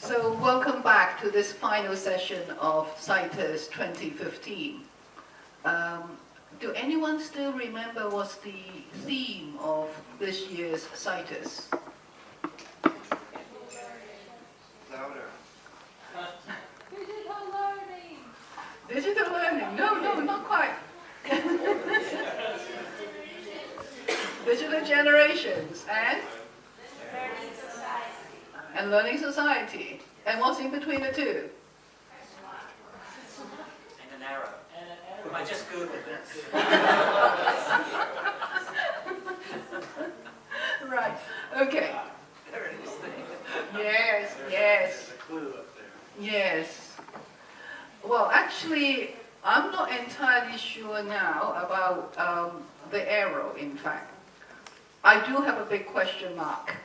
So welcome back to this final session of CITERS 2015. Do anyone still remember what's the theme of this year's CITERS? Louder. Digital learning. Digital learning? No, not quite. Digital generations and? Learning society. And learning society. And what's in between the two? And an arrow. I just Googled this. Right, okay. There it is. Yes. There's a clue up there. Yes. Well, actually, I'm not entirely sure now about the arrow, in fact. I do have a big question mark.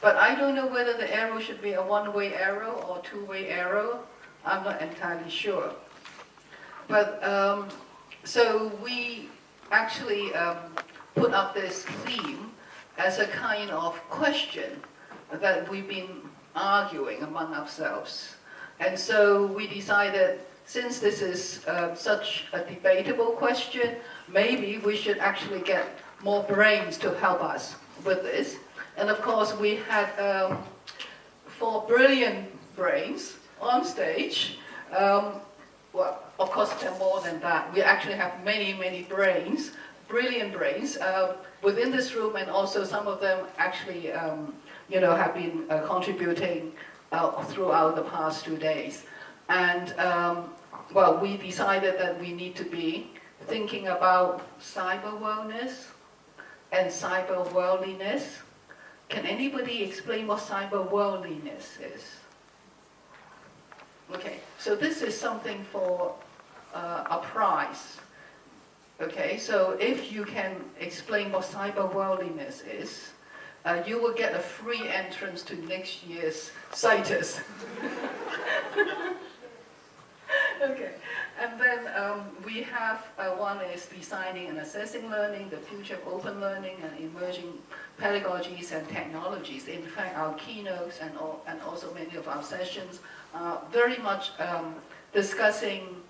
But I don't know whether the arrow should be a one-way arrow or two-way arrow. I'm not entirely sure. But so we actually put up this theme as a kind of question that we've been arguing among ourselves. And so we decided, since this is such a debatable question, maybe we should actually get more brains to help us with this. And of course, we had 4 brilliant brains on stage. Well, of course, there are more than that. We actually have many brains, brilliant brains, within this room, and also some of them actually, have been contributing throughout the past 2 days. And, well, we decided that we need to be thinking about cyber wellness and cyber worldliness. Can anybody explain what cyber worldliness is? Okay, so this is something for a prize. Okay, so if you can explain what cyber worldliness is, you will get a free entrance to next year's CITERS. Okay, and then we have one is designing and assessing learning, the future of open learning and emerging pedagogies and technologies. In fact, our keynotes and also many of our sessions are very much discussing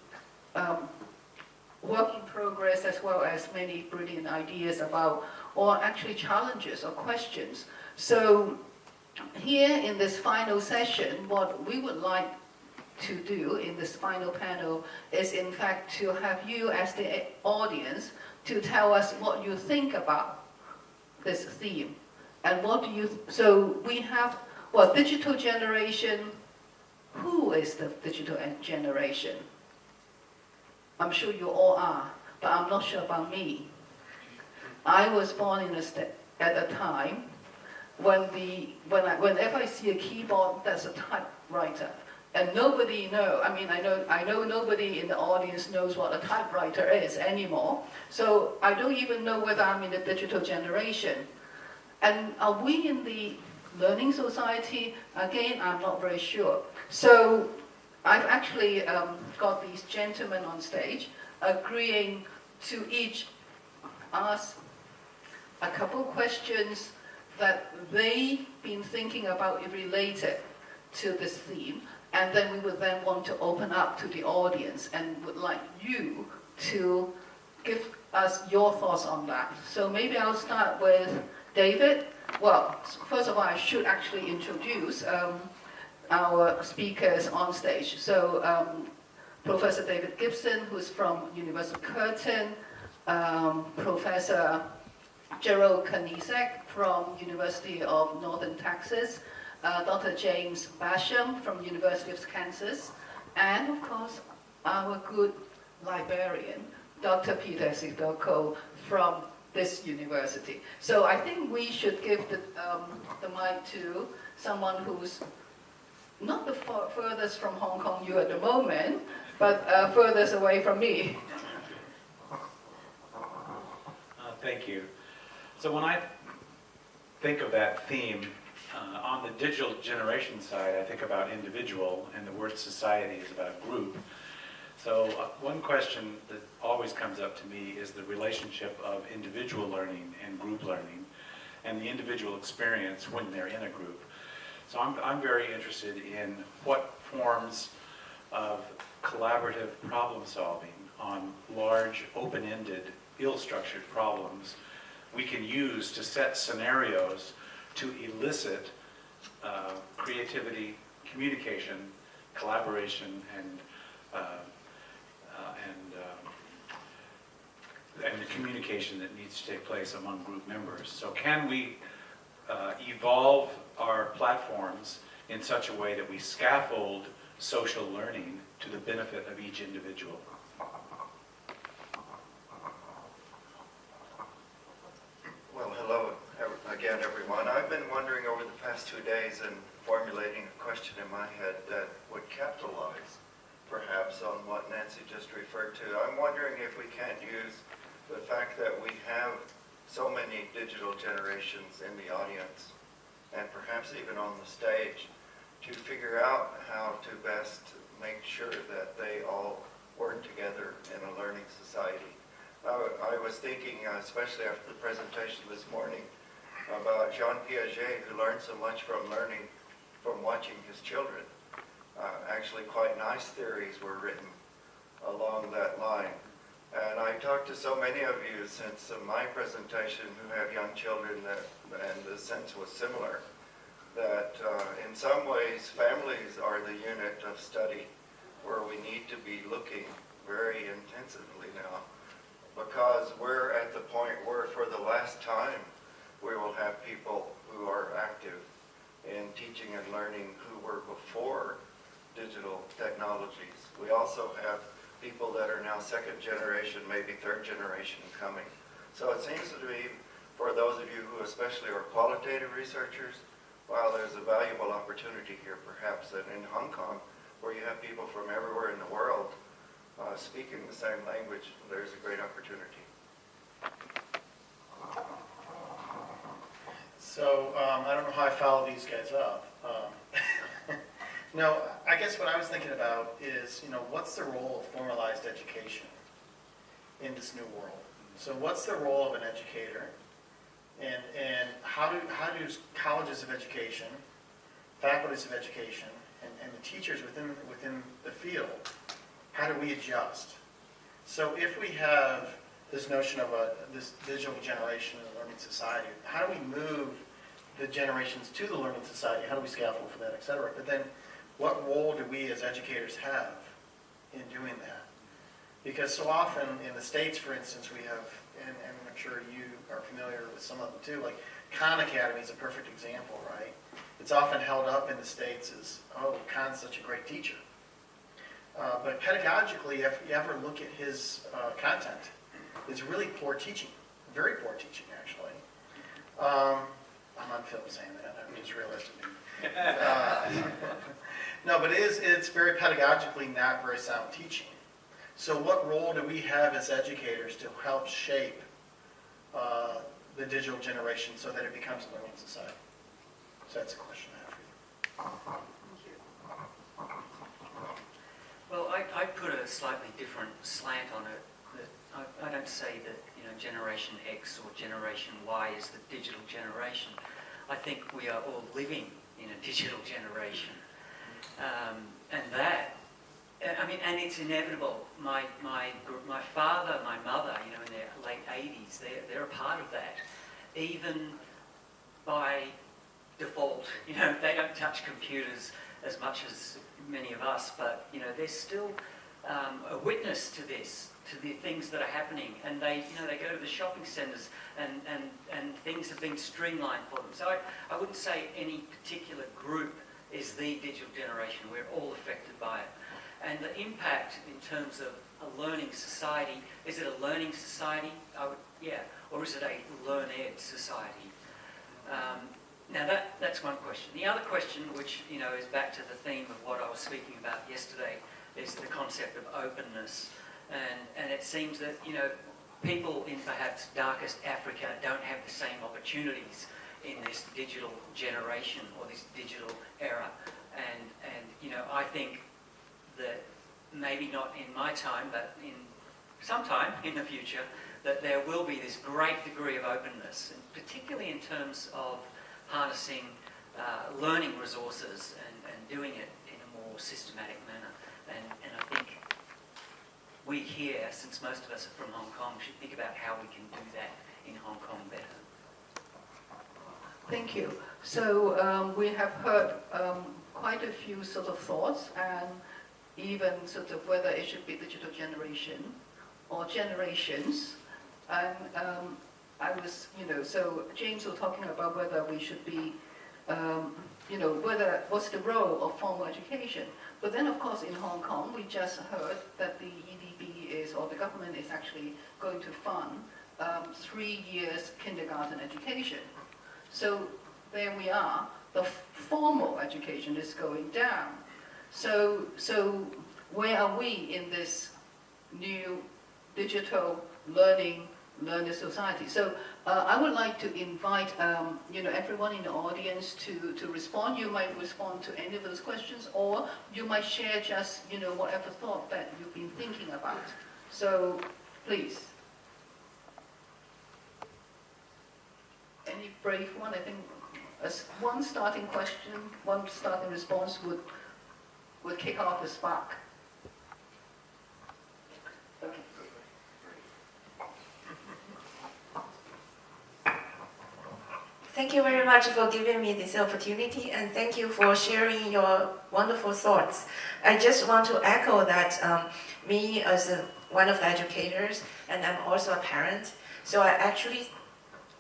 work in progress as well as many brilliant ideas about, or actually challenges or questions. So here in this final session, what we would like to do in this final panel is in fact to have you as the audience to tell us what you think about this theme. And what do you, so we have, well, digital generation. Who is the digital generation? I'm sure you all are, but I'm not sure about me. I was born in at a time when whenever I see a keyboard, that's a typewriter. And nobody I know nobody in the audience knows what a typewriter is anymore. So I don't even know whether I'm in the digital generation. And are we in the learning society? Again, I'm not very sure. So I've actually got these gentlemen on stage agreeing to each ask a couple questions that they've been thinking about related to this theme. And then we would then want to open up to the audience and would like you to give us your thoughts on that. So maybe I'll start with David. Well, first of all, I should actually introduce our speakers on stage. So Professor David Gibson, who's from University of Curtin, Professor Gerald Kanisek from University of Northern Texas, Dr. James Basham from University of Kansas, and of course our good librarian, Dr. Peter Sidoko from this university. So I think we should give the mic to someone who's not the furthest from Hong Kong you at the moment, but furthest away from me. Thank you. So when I think of that theme, on the digital generation side, I think about individual, and the word society is about group. So one question that always comes up to me is the relationship of individual learning and group learning, and the individual experience when they're in a group. So I'm very interested in what forms of collaborative problem solving on large, open-ended, ill-structured problems we can use to set scenarios to elicit creativity, communication, collaboration, and the communication that needs to take place among group members. So can we evolve our platforms in such a way that we scaffold social learning to the benefit of each individual? Well, hello again, everyone. I've been wondering over the past 2 days and formulating a question in my head that would capitalize perhaps on what Nancy just referred to. I'm wondering if we can't use the fact that we have so many digital generations in the audience and perhaps even on the stage to figure out how to best make sure that they all work together in a learning society. I was thinking, especially after the presentation this morning, about Jean Piaget, who learned so much from learning from watching his children. Actually, quite nice theories were written along that line. And I talked to so many of you since my presentation who have young children and the sense was similar, that in some ways families are the unit of study where we need to be looking very intensively now, because we're at the point where for the last time we will have people who are active in teaching and learning who were before digital technologies. We also have people that are now second generation, maybe third generation coming. So it seems to me, for those of you who especially are qualitative researchers, while there's a valuable opportunity here perhaps that in Hong Kong, where you have people from everywhere in the world speaking the same language, there's a great opportunity. So I don't know how I follow these guys up. No, I guess what I was thinking about is, what's the role of formalized education in this new world? So what's the role of an educator, and how do colleges of education, faculties of education, and the teachers within the field, how do we adjust? So if we have this notion of this digital generation and learning society, how do we move the generations to the learning society? How do we scaffold for that, et cetera? But then, what role do we as educators have in doing that? Because so often in the States, for instance, we have, and I'm sure you are familiar with some of them too, like Khan Academy is a perfect example, right? It's often held up in the States as, oh, Khan's such a great teacher. But pedagogically, if you ever look at his content, it's really poor teaching, very poor teaching, actually. I'm on film saying that, I just realized it. No, but it's very pedagogically not very sound teaching. So what role do we have as educators to help shape the digital generation so that it becomes a learning society? So that's a question I have for you. Well, I put a slightly different slant on it. That I don't say that Generation X or Generation Y is the digital generation. I think we are all living in a digital generation, and it's inevitable. My father, my mother, in their late 80s, they're a part of that, even by default. They don't touch computers as much as many of us, but they're still a witness to this, to the things that are happening, and they go to the shopping centres and things have been streamlined for them. So I wouldn't say any particular group is the digital generation. We're all affected by it. And the impact in terms of a learning society, is it a learning society? Yeah. Or is it a learn-ed society? Now that's one question. The other question, which is back to the theme of what I was speaking about yesterday, is the concept of openness. And it seems that people in perhaps darkest Africa don't have the same opportunities in this digital generation or this digital era. And I think that maybe not in my time, but in some time in the future, that there will be this great degree of openness, and particularly in terms of harnessing learning resources and doing it in a more systematic manner. And I think we here, since most of us are from Hong Kong, should think about how we can do that in Hong Kong better. Thank you. So we have heard quite a few sort of thoughts, and even sort of whether it should be digital generation or generations. And I was, so James was talking about whether we should be, what's the role of formal education. But then, of course, in Hong Kong, we just heard that the EDB is, or the government is actually going to fund 3 years kindergarten education. So there we are. The formal education is going down. So where are we in this new digital learning society? So I would like to invite everyone in the audience to respond. You might respond to any of those questions, or you might share just whatever thought that you've been thinking about. So please. Any brave one? I think as one starting question, one starting response would kick off the spark. Okay. Thank you very much for giving me this opportunity, and thank you for sharing your wonderful thoughts. I just want to echo that me as one of the educators, and I'm also a parent, so I actually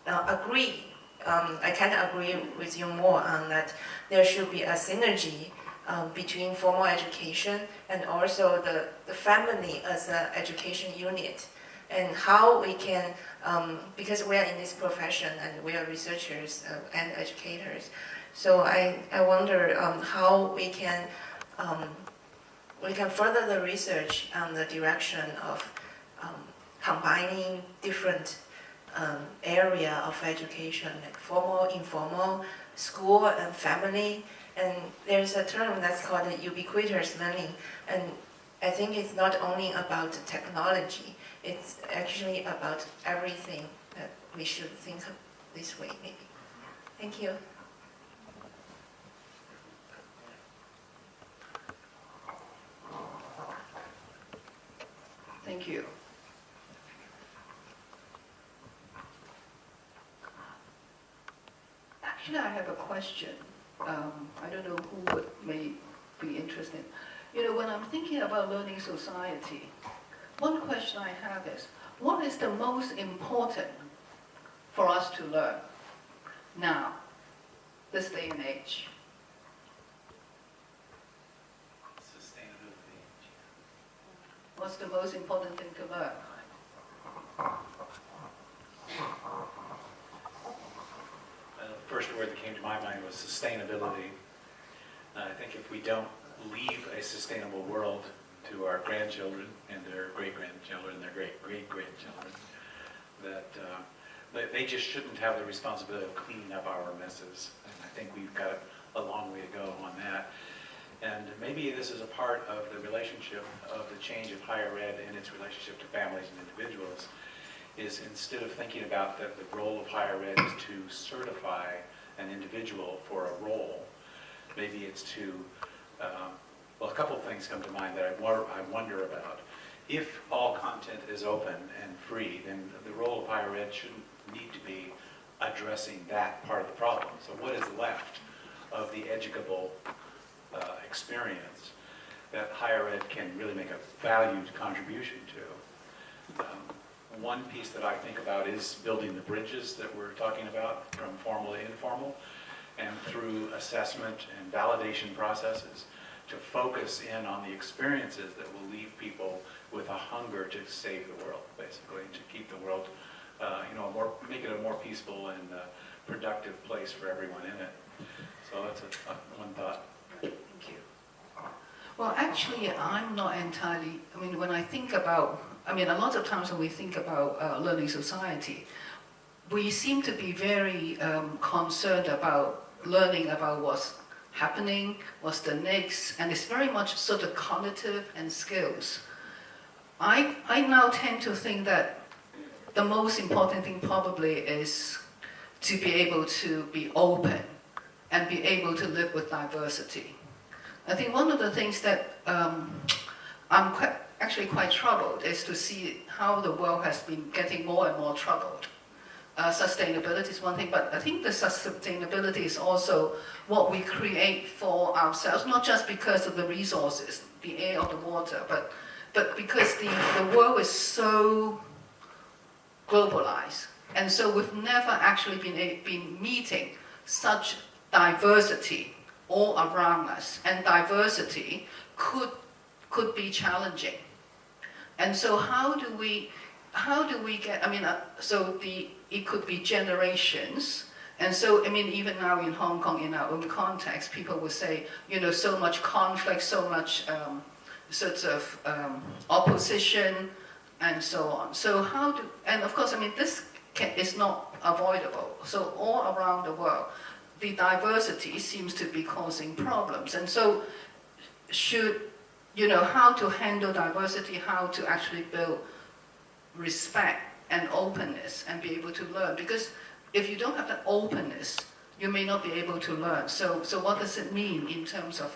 agree. I can agree with you more on that there should be a synergy between formal education and also the family as an education unit, and how we can, because we are in this profession and we are researchers and educators, so I wonder how we can further the research on the direction of combining different area of education, like formal, informal, school and family. And there's a term that's called ubiquitous learning. And I think it's not only about technology, it's actually about everything that we should think of this way, maybe. Thank you. Thank you. Actually, I have a question. I don't know who may be interested. When I'm thinking about learning society, one question I have is, what is the most important for us to learn now, this day and age? Sustainability. What's the most important thing to learn? The first word that came to my mind was sustainability. I think if we don't leave a sustainable world to our grandchildren and their great-grandchildren and their great-great-grandchildren, that they just shouldn't have the responsibility of cleaning up our messes. And I think we've got a long way to go on that. And maybe this is a part of the relationship of the change of higher ed and its relationship to families and individuals, is instead of thinking about that the role of higher ed is to certify an individual for a role, maybe it's to, well, a couple of things come to mind that I wonder about. If all content is open and free, then the role of higher ed shouldn't need to be addressing that part of the problem. So what is left of the educable experience that higher ed can really make a valued contribution to? One piece that I think about is building the bridges that we're talking about from formal to informal, and through assessment and validation processes to focus in on the experiences that will leave people with a hunger to save the world, basically, to keep the world, make it a more peaceful and productive place for everyone in it. So that's one thought. Thank you. Well, actually, I'm not entirely, when I think about, a lot of times when we think about learning society, we seem to be very concerned about learning about what's happening, what's the next, and it's very much sort of cognitive and skills. I now tend to think that the most important thing probably is to be able to be open and be be able to live with diversity. I think one of the things that I'm actually quite troubled is to see how the world has been getting more and more troubled. Sustainability is one thing, but I think the sustainability is also what we create for ourselves, not just because of the resources, the air or the water, but because the world is so globalized. And so we've never actually been meeting such diversity all around us. And diversity could be challenging. And so how do we get, it could be generations. And so, even now in Hong Kong, in our own context, people will say, so much conflict, so much opposition, and so on. So and of course, this is not avoidable. So all around the world, the diversity seems to be causing problems. And so how to handle diversity, how to actually build respect and openness and be able to learn. Because if you don't have that openness, you may not be able to learn. So what does it mean in terms of,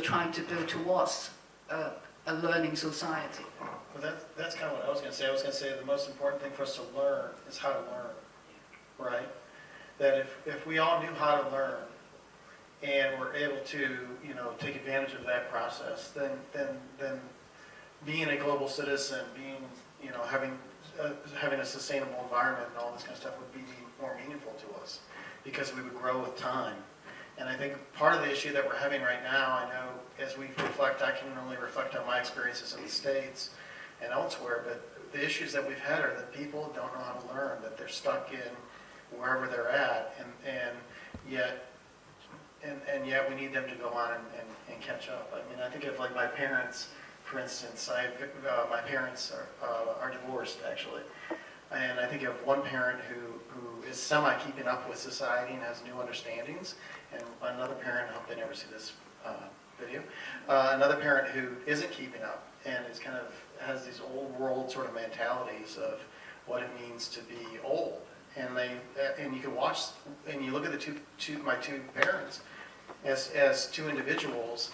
trying to build towards a learning society? Well, that's kind of what I was going to say. I was going to say the most important thing for us to learn is how to learn, right? That if we all knew how to learn and were able to, take advantage of that process, then being a global citizen, being, having a sustainable environment and all this kind of stuff would be more meaningful to us because we would grow with time. And I think part of the issue that we're having right now, I know as we reflect, I can only reflect on my experiences in the States and elsewhere, but the issues that we've had are that people don't know how to learn, that they're stuck in wherever they're at, and yet we need them to go on and catch up. I think of like my parents, for instance. My parents are divorced, actually. And I think of one parent who is semi-keeping up with society and has new understandings, and another parent, I hope they never see this video, another parent who isn't keeping up and is kind of has these old world sort of mentalities of what it means to be old. And you can watch, and you look at my two parents as two individuals,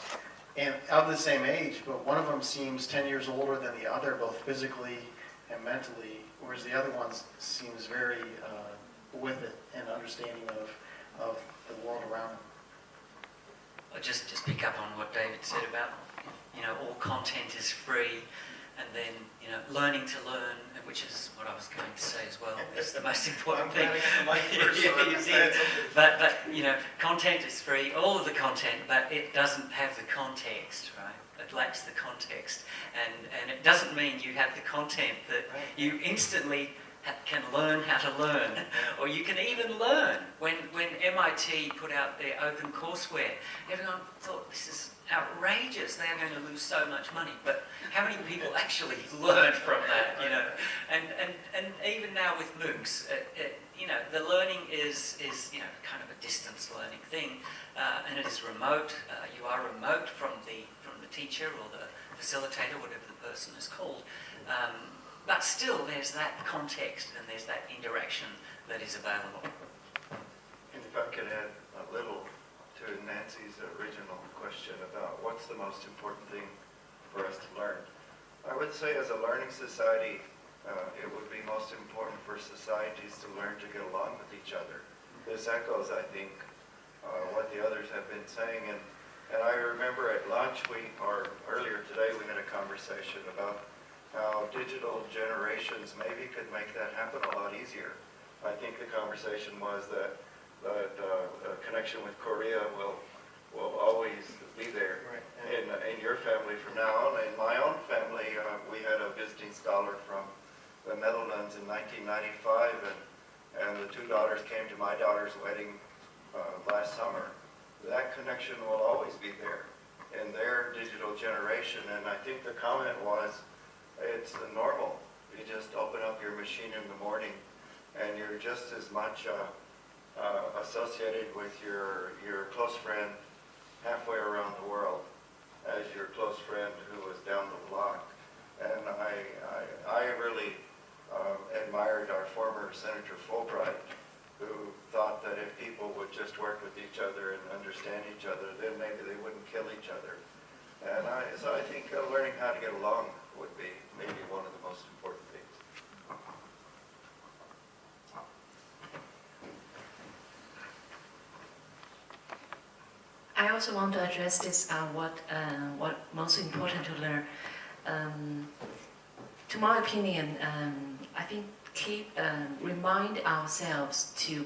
and of the same age, but one of them seems 10 years older than the other, both physically and mentally, whereas the other one seems very with it and understanding of the world around him. I'll just pick up on what David said about, all content is free, and then, learning to learn, which is what I was going to say as well, is the most important thing. But content is free, all of the content, but it doesn't have the context, right? It lacks the context. And it doesn't mean you have the content that you instantly can learn how to learn, or you can even learn. When MIT put out their open courseware, everyone thought this is outrageous, they're going to lose so much money, but how many people actually learn from that, and even now with MOOCs, the learning is kind of a distance learning thing, and it is remote. You are remote from the teacher or the facilitator, whatever the person is called, but still there's that context and there's that interaction that is available. And if I could add a little to Nancy's original question about what's the most important thing for us to learn. I would say as a learning society, it would be most important for societies to learn to get along with each other. This echoes, I think, what the others have been saying. And I remember at lunch, earlier today, we had a conversation about how digital generations maybe could make that happen a lot easier. I think the conversation was that a connection with Korea will always be there in your family from now on. In my own family, we had a visiting scholar from the Netherlands in 1995, and the two daughters came to my daughter's wedding last summer. That connection will always be there in their digital generation, and I think the comment was, it's normal. You just open up your machine in the morning, and you're just as much associated with your close friend halfway around the world as your close friend who was down the block. And I really admired our former Senator Fulbright who thought that if people would just work with each other and understand each other, then maybe they wouldn't kill each other. And so I think learning how to get along would be maybe one of the most important things. I also want to address this, what most important to learn. To my opinion, I think remind ourselves to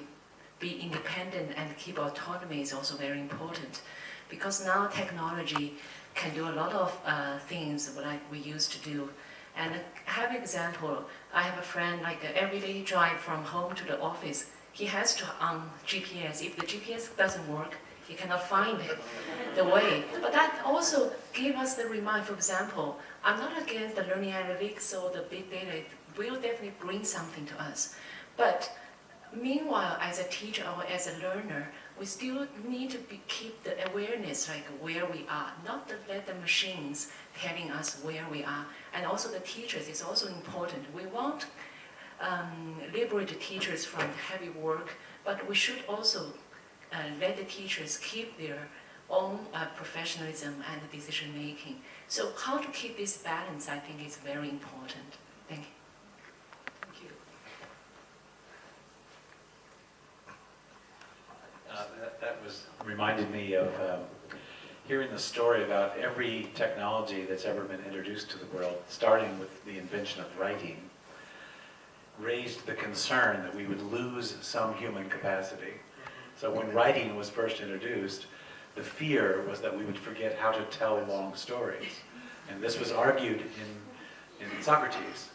be independent and keep autonomy is also very important, because now technology can do a lot of things like we used to do. And I have an example. I have a friend, like every day he drive from home to the office, he has to on GPS. If the GPS doesn't work, he cannot find the way. But that also gave us the reminder. For example, I'm not against the learning analytics or the big data. It will definitely bring something to us. But meanwhile, as a teacher or as a learner, we still need to keep the awareness, like where we are, not to let the machines telling us where we are. And also the teachers is also important. We want liberate the teachers from heavy work, but we should also let the teachers keep their own professionalism and decision making. So how to keep this balance, I think, is very important. Thank you. Thank you. That was reminded me of hearing the story about every technology that's ever been introduced to the world, starting with the invention of writing, raised the concern that we would lose some human capacity. So when writing was first introduced, the fear was that we would forget how to tell long stories. And this was argued in Socrates.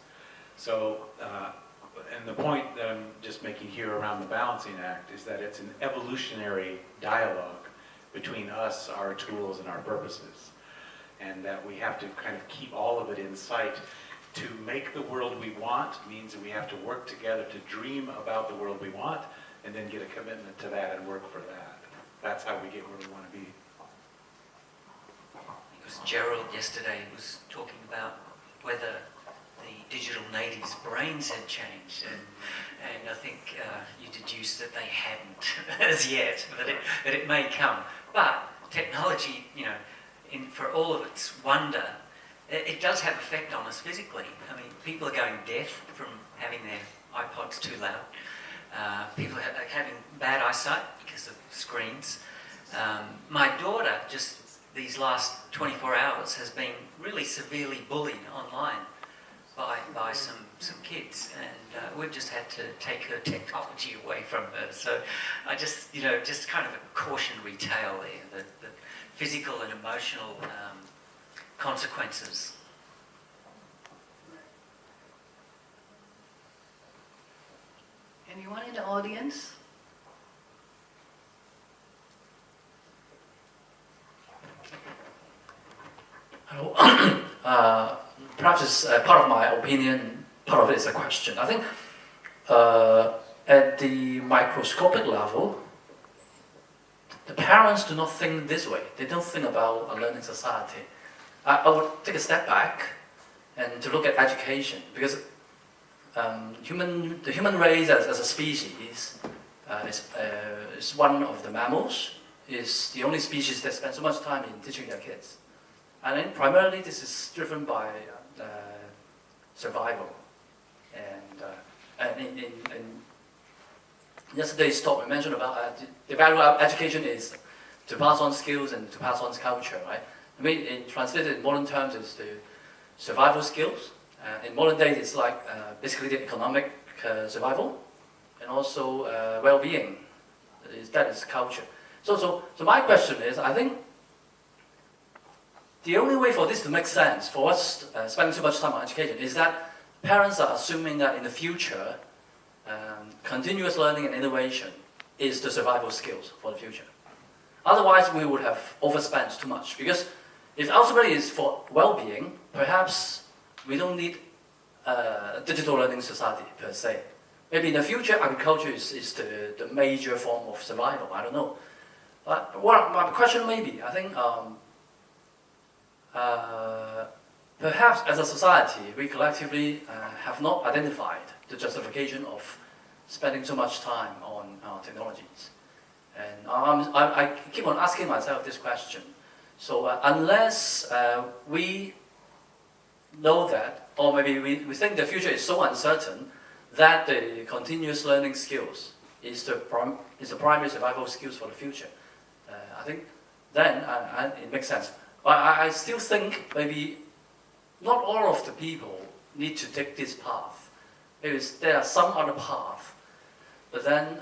So, and the point that I'm just making here around the balancing act is that it's an evolutionary dialogue between us, our tools, and our purposes. And that we have to kind of keep all of it in sight. To make the world we want means that we have to work together to dream about the world we want, and then get a commitment to that and work for that. That's how we get where we want to be. It was Gerald yesterday was talking about whether the digital natives' brains had changed, and I think you deduced that they hadn't as yet, but it may come. But technology, you know, for all of its wonder, it does have effect on us physically. I mean, people are going deaf from having their iPods too loud. People are having bad eyesight because of screens. My daughter, just these last 24 hours, has been really severely bullied online by some kids, and we've just had to take her technology away from her. So I just, just kind of a cautionary tale there, the physical and emotional consequences. Anyone in the audience? Hello. Perhaps it's part of my opinion, part of it is a question. I think at the microscopic level, the parents do not think this way. They don't think about a learning society. I would take a step back and to look at education, because the human race as a species is one of the mammals, is the only species that spends so much time in teaching their kids. And then primarily this is driven by survival. And in yesterday's talk we mentioned about the value of education is to pass on skills and to pass on culture, right? I mean, translated in modern terms is the survival skills. In modern days it's like basically the economic survival and also well-being. That is culture. So my question is, I think the only way for this to make sense, for us spending too much time on education, is that parents are assuming that in the future, continuous learning and innovation is the survival skills for the future. Otherwise, we would have overspent too much. Because if ultimately it's for well-being, perhaps we don't need a digital learning society per se. Maybe in the future, agriculture is the major form of survival. I don't know. But what my question may be, I think perhaps as a society, we collectively have not identified the justification of spending so much time on technologies. And I keep on asking myself this question. So unless we know that, or maybe we think the future is so uncertain that the continuous learning skills is the primary survival skills for the future, I think then it makes sense. But I still think maybe not all of the people need to take this path. Maybe there are some other path. But then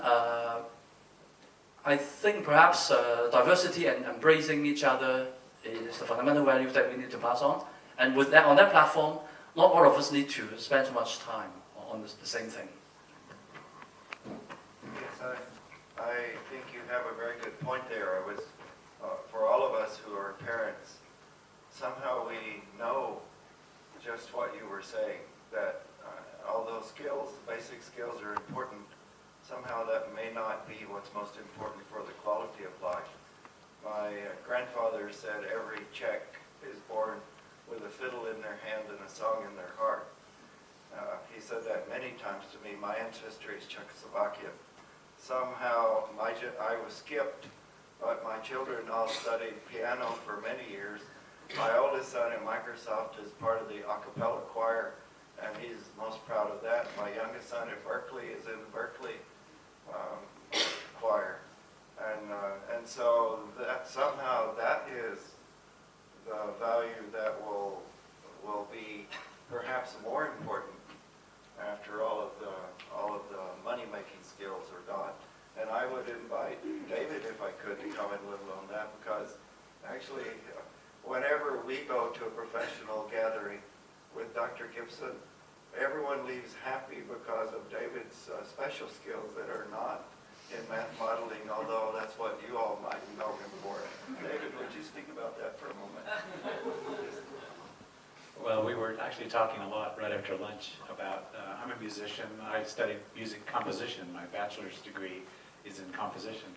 I think perhaps diversity and embracing each other is the fundamental value that we need to pass on. And with that, on that platform, not all of us need to spend so much time on the same thing. Yes, I think you have a very good point there. I was, for all of us who are parents, somehow we know just what you were saying, that all those skills, basic skills are important. Somehow that may not be what's most important for the quality of life. My grandfather said every Czech is born with a fiddle in their hand and a song in their heart. He said that many times to me. My ancestry is Czechoslovakian. Somehow I was skipped, but my children all studied piano for many years. My oldest son at Microsoft is part of the a cappella choir, and he's most proud of that. My youngest son at Berkeley is in the Berkeley choir. And so that somehow that is the value that will be perhaps more important after all of the money-making skills are gone. And I would invite David, if I could, to comment a little on that, because actually whenever we go to a professional gathering with Dr. Gibson, everyone leaves happy because of David's special skills that are not in math modeling, although that's what you all might know him for. David, would you speak about that for a moment? Well, we were actually talking a lot right after lunch about, I'm a musician, I studied music composition, my bachelor's degree is in composition.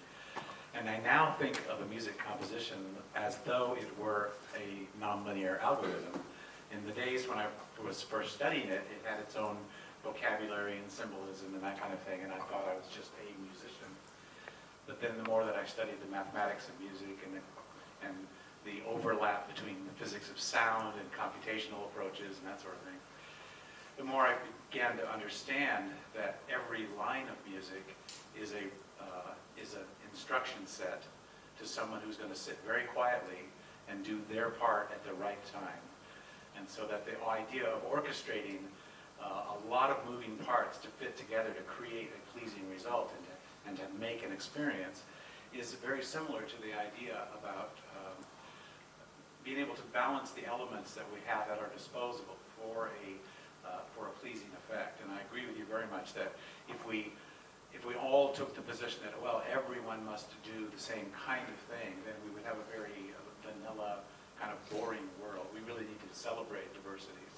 And I now think of a music composition as though it were a nonlinear algorithm. In the days when I was first studying it, it had its own vocabulary and symbolism and that kind of thing, and I thought I was just a musician. But then the more that I studied the mathematics of music and the overlap between the physics of sound and computational approaches and that sort of thing, the more I began to understand that every line of music is an instruction set to someone who's going to sit very quietly and do their part at the right time. And so that the idea of orchestrating a lot of moving parts to fit together to create a pleasing result and to make an experience is very similar to the idea about being able to balance the elements that we have at our disposal for a pleasing effect. And I agree with you very much that if we all took the position that, well, everyone must do the same kind of thing, then we would have a very vanilla, kind of boring world. We really need to celebrate diversities.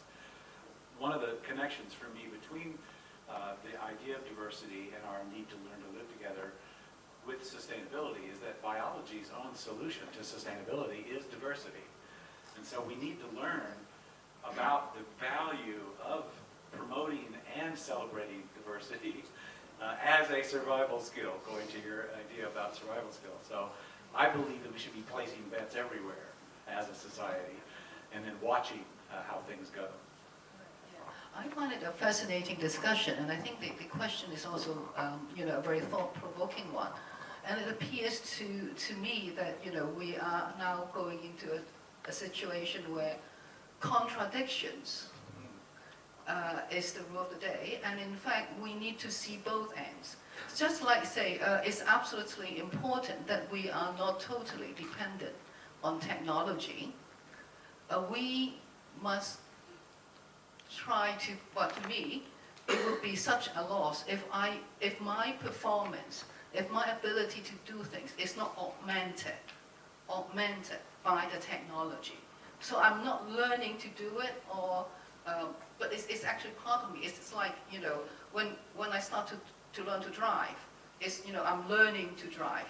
One of the connections for me between the idea of diversity and our need to learn to live together with sustainability is that biology's own solution to sustainability is diversity. And so we need to learn about the value of promoting and celebrating diversity as a survival skill, going to your idea about survival skills. So I believe that we should be placing bets everywhere as a society and then watching how things go. I find it a fascinating discussion, and I think the question is also, a very thought-provoking one. And it appears to me that, we are now going into a situation where contradictions is the rule of the day, and in fact, we need to see both ends. Just like, say, it's absolutely important that we are not totally dependent on technology. We must try to, well, to me, it would be such a loss if my performance, if my ability to do things is not augmented by the technology. So I'm not learning to do it, but it's actually part of me. It's like, when I start to learn to drive, I'm learning to drive.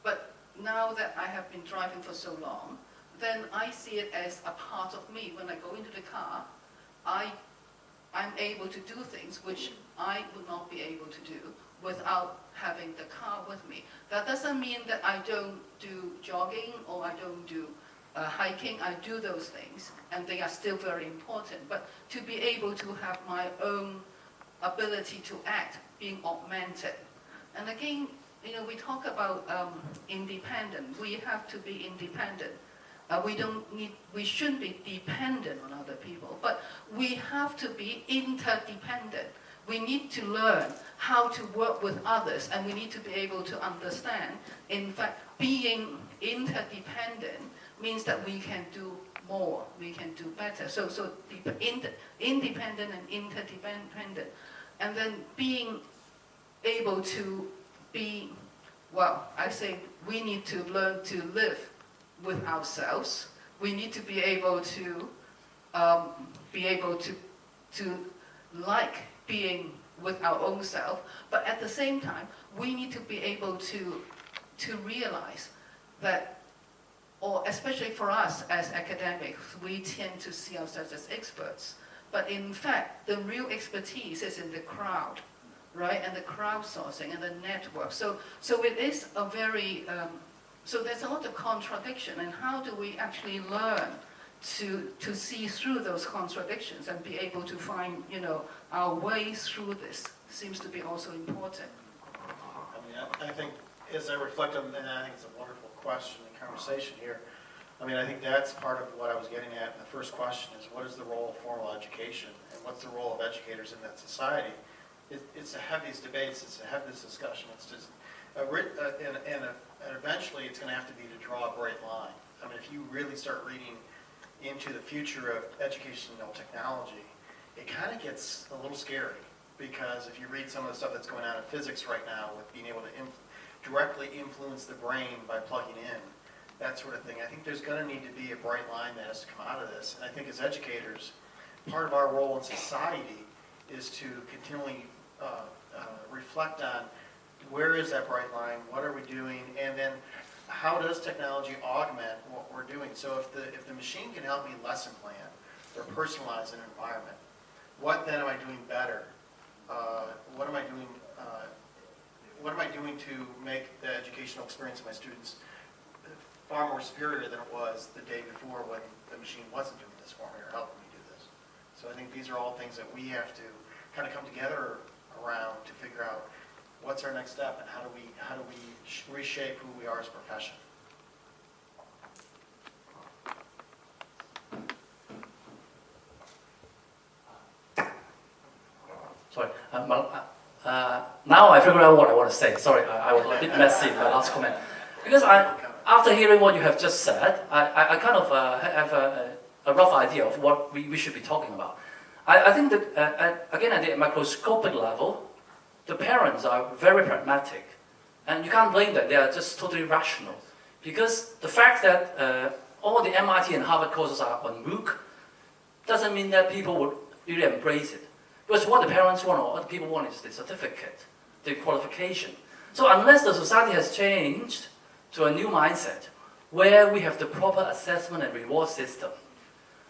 But now that I have been driving for so long, then I see it as a part of me. When I go into the car, I I'm able to do things which I would not be able to do without having the car with me. That doesn't mean that I don't do jogging or I don't do hiking. I do those things, and they are still very important. But to be able to have my own ability to act being augmented. And again, we talk about independent. We have to be independent. We shouldn't be dependent on other people, but we have to be interdependent. We need to learn how to work with others, and we need to be able to understand, in fact, being interdependent means that we can do more, we can do better. So independent and interdependent. And then being able to be, well, I say we need to learn to live with ourselves. We need to be able to like being with our own self, but at the same time, we need to be able to realize that, or especially for us as academics, we tend to see ourselves as experts. But in fact, the real expertise is in the crowd, right? And the crowdsourcing and the network. So it is a very, so there's a lot of contradiction. And how do we actually learn to see through those contradictions and be able to find, our way through this seems to be also important. I mean, I think as I reflect on, and I think it's a wonderful question and conversation here. I mean, I think that's part of what I was getting at in the first question is what is the role of formal education and what's the role of educators in that society? It's to have these debates, it's to have this discussion, it's just, and eventually it's going to have to be to draw a bright line. I mean, if you really start reading into the future of educational technology, it kind of gets a little scary because if you read some of the stuff that's going on in physics right now with being able to directly influence the brain by plugging in, that sort of thing, I think there's going to need to be a bright line that has to come out of this. And I think as educators, part of our role in society is to continually reflect on where is that bright line, what are we doing, and then how does technology augment what we're doing? So if the machine can help me lesson plan or personalize an environment, what then am I doing better? What am I doing? What am I doing to make the educational experience of my students far more superior than it was the day before when the machine wasn't doing this for me or helping me do this? So I think these are all things that we have to kind of come together around to figure out what's our next step and how do we reshape who we are as a profession. Sorry. Now I figure out what I want to say. Sorry, I was a bit messy in my last comment. Because after hearing what you have just said, I kind of have a rough idea of what we should be talking about. I think that, again, at the microscopic level, the parents are very pragmatic. And you can't blame them. They are just totally rational. Because the fact that all the MIT and Harvard courses are on MOOC doesn't mean that people would really embrace it. Because what the parents want or what the people want is the certificate, the qualification. So unless the society has changed to a new mindset, where we have the proper assessment and reward system,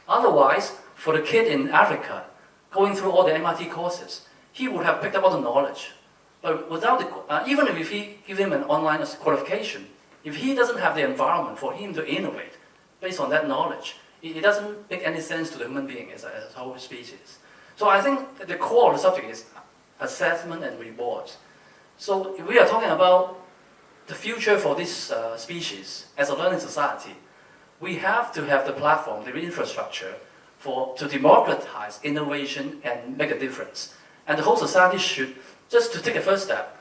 otherwise, for the kid in Africa, going through all the MIT courses, he would have picked up all the knowledge. But without even if he give him an online qualification, if he doesn't have the environment for him to innovate based on that knowledge, it doesn't make any sense to the human being as a whole species. So I think the core of the subject is assessment and rewards. So if we are talking about the future for this species as a learning society, we have to have the platform, the infrastructure to democratize innovation and make a difference. And the whole society should, just to take a first step,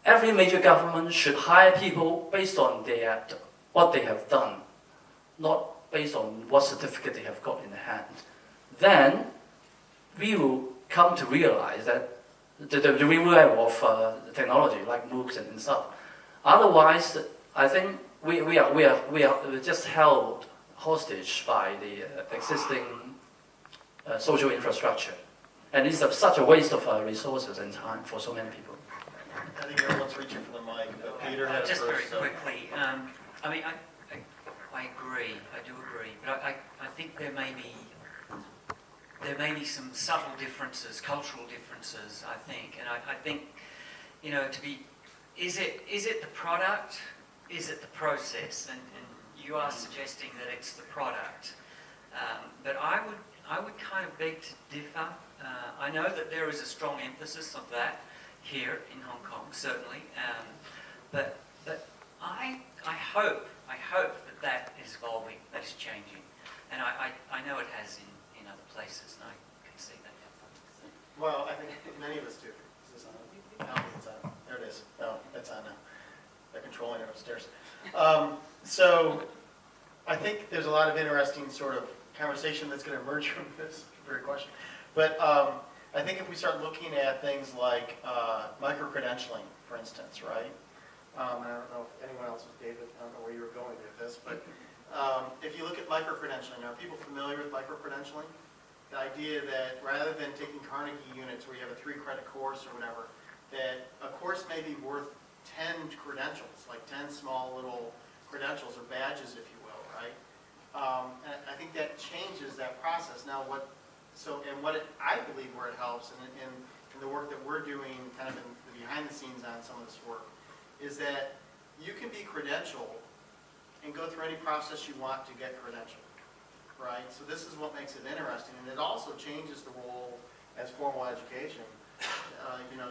every major government should hire people based on what they have done, not based on what certificate they have got in their hand. Then we will come to realize that the real level of technology, like MOOCs and stuff. Otherwise, I think we are just held hostage by the existing social infrastructure. And it's such a waste of resources and time for so many people. I think everyone's reaching for the mic, but Peter has just first. very quickly, I mean, I agree, I do agree, but I think there may be there may be some subtle differences, cultural differences, I think. And I think, you know, is it the product? Is it the process? And you are suggesting that it's the product. But I would kind of beg to differ. I know that there is a strong emphasis of that here in Hong Kong, certainly. But I hope that is evolving, that is changing. And I know it has in other places, and I can see that. Well, I think many of us do. Is this on? I don't think it's on. There it is. Oh, it's on now. They're controlling it upstairs. So I think there's a lot of interesting sort of conversation that's going to emerge from this very question. But I think if we start looking at things like micro-credentialing, for instance, right? I don't know if anyone else was David. I don't know where you were going with this, but if you look at micro-credentialing, are people familiar with micro-credentialing? The idea that rather than taking Carnegie units where you have a 3-credit course or whatever, that a course may be worth 10 credentials, like 10 small little credentials or badges, if you will, right? And I think that changes that process. Now, I believe where it helps, and in the work that we're doing, kind of in the behind the scenes on some of this work, is that you can be credentialed and go through any process you want to get credentialed, right? So this is what makes it interesting, and it also changes the role as formal education.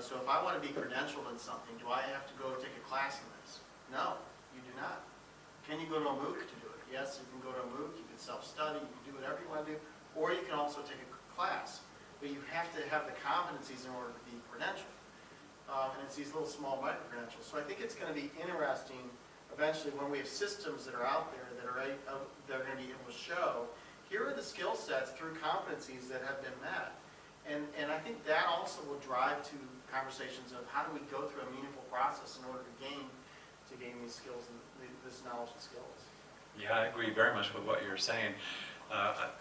So if I want to be credentialed in something, do I have to go take a class in this? No, you do not. Can you go to a MOOC to do it? Yes, you can go to a MOOC, you can self-study, you can do whatever you want to do, or you can also take a class. But you have to have the competencies in order to be credentialed. And it's these little small micro-credentials. So I think it's going to be interesting eventually when we have systems that are out there that are going to be able to show, here are the skill sets through competencies that have been met. And I think that also will drive to conversations of how do we go through a meaningful process in order to gain these skills and this knowledge and skills. Yeah, I agree very much with what you're saying.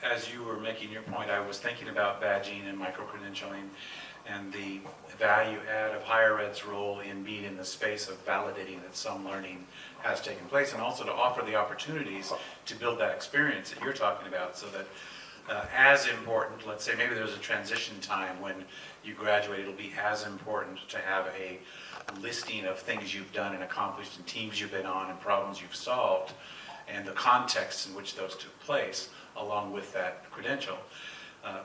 As you were making your point, I was thinking about badging and micro-credentialing and the value add of higher ed's role in being in the space of validating that some learning has taken place, and also to offer the opportunities to build that experience that you're talking about, so that as important, let's say maybe there's a transition time when you graduate, it'll be as important to have a listing of things you've done and accomplished and teams you've been on and problems you've solved and the context in which those took place along with that credential.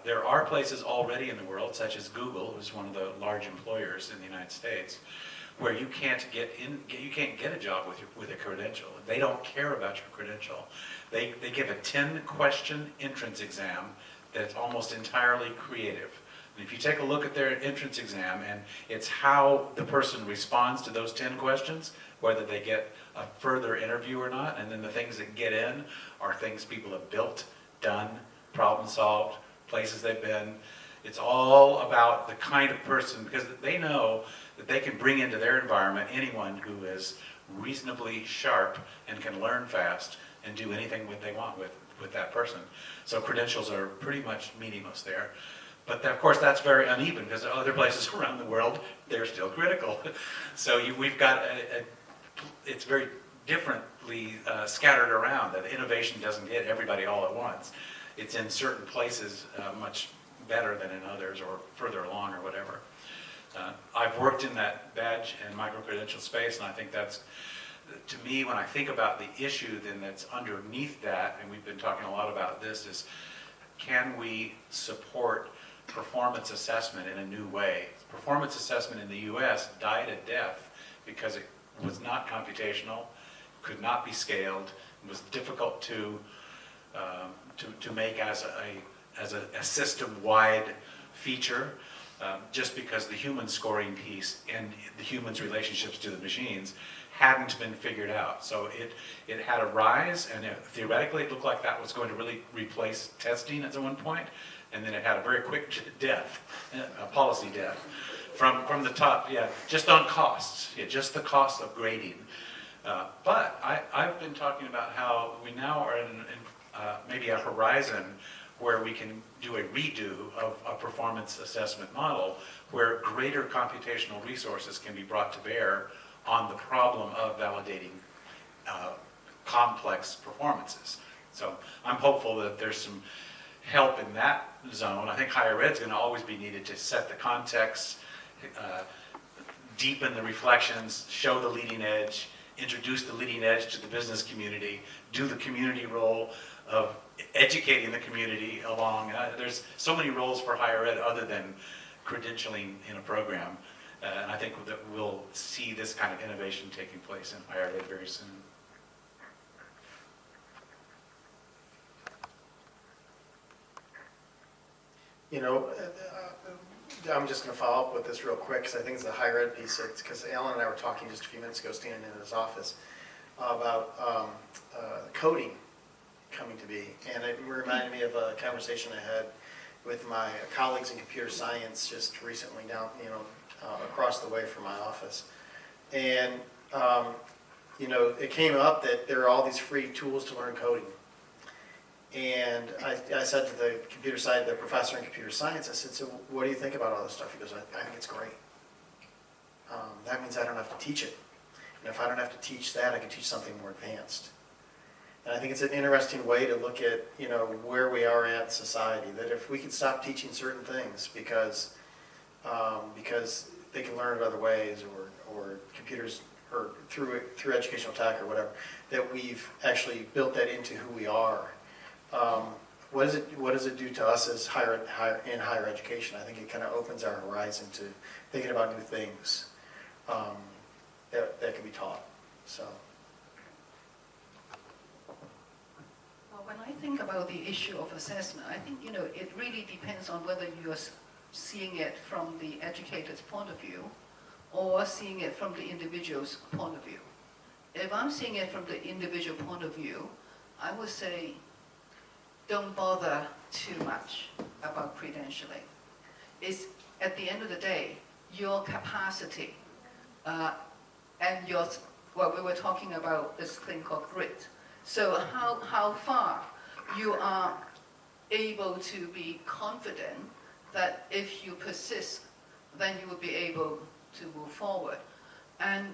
There are places already in the world, such as Google, who's one of the large employers in the United States, where you can't get a job with a credential. They don't care about your credential. They give a 10-question entrance exam that's almost entirely creative. And if you take a look at their entrance exam, and it's how the person responds to those 10 questions, whether they get a further interview or not, and then the things that get in are things people have built, done, problem solved, places they've been. It's all about the kind of person, because they know that they can bring into their environment anyone who is reasonably sharp and can learn fast and do anything that they want with that person. So credentials are pretty much meaningless there. But of course that's very uneven, because other places around the world, they're still critical. So we've got it's very differently scattered around, that innovation doesn't hit everybody all at once. It's in certain places much better than in others, or further along, or whatever. I've worked in that badge and micro-credential space, and I think that's, to me, when I think about the issue then that's underneath that, and we've been talking a lot about this, is can we support performance assessment in a new way? Performance assessment in the US died a death because it was not computational, could not be scaled, it was difficult to make as a system-wide feature, just because the human scoring piece and the human's relationships to the machines hadn't been figured out. So it had a rise, and theoretically it looked like that was going to really replace testing at one point, and then it had a very quick death, a policy death, from the top, just on costs, just the cost of grading. But I've been talking about how we now are in maybe a horizon where we can do a redo of a performance assessment model where greater computational resources can be brought to bear on the problem of validating complex performances. So I'm hopeful that there's some help in that zone. I think higher ed's going to always be needed to set the context, deepen the reflections, show the leading edge, introduce the leading edge to the business community, do the community role of educating the community along. There's so many roles for higher ed other than credentialing in a program. And I think that we'll see this kind of innovation taking place in higher ed very soon. You know, I'm just going to follow up with this real quick because I think it's a higher ed piece. Because Alan and I were talking just a few minutes ago, standing in his office, about coding coming to be. And it reminded me of a conversation I had with my colleagues in computer science just recently down, across the way from my office. And, it came up that there are all these free tools to learn coding. And I said to the professor in computer science, I said, so what do you think about all this stuff? He goes, I think it's great. That means I don't have to teach it. And if I don't have to teach that, I can teach something more advanced. And I think it's an interesting way to look at, where we are at in society, that if we could stop teaching certain things because they can learn it other ways or computers or through educational tech or whatever, that we've actually built that into who we are. What does it do to us as higher education? I think it kind of opens our horizon to thinking about new things that can be taught. So. Well, when I think about the issue of assessment, I think it really depends on whether you are seeing it from the educator's point of view or seeing it from the individual's point of view. If I'm seeing it from the individual point of view, I would say don't bother too much about credentialing. It's, at the end of the day, your capacity and we were talking about this thing called grit. So how far you are able to be confident that if you persist, then you will be able to move forward. And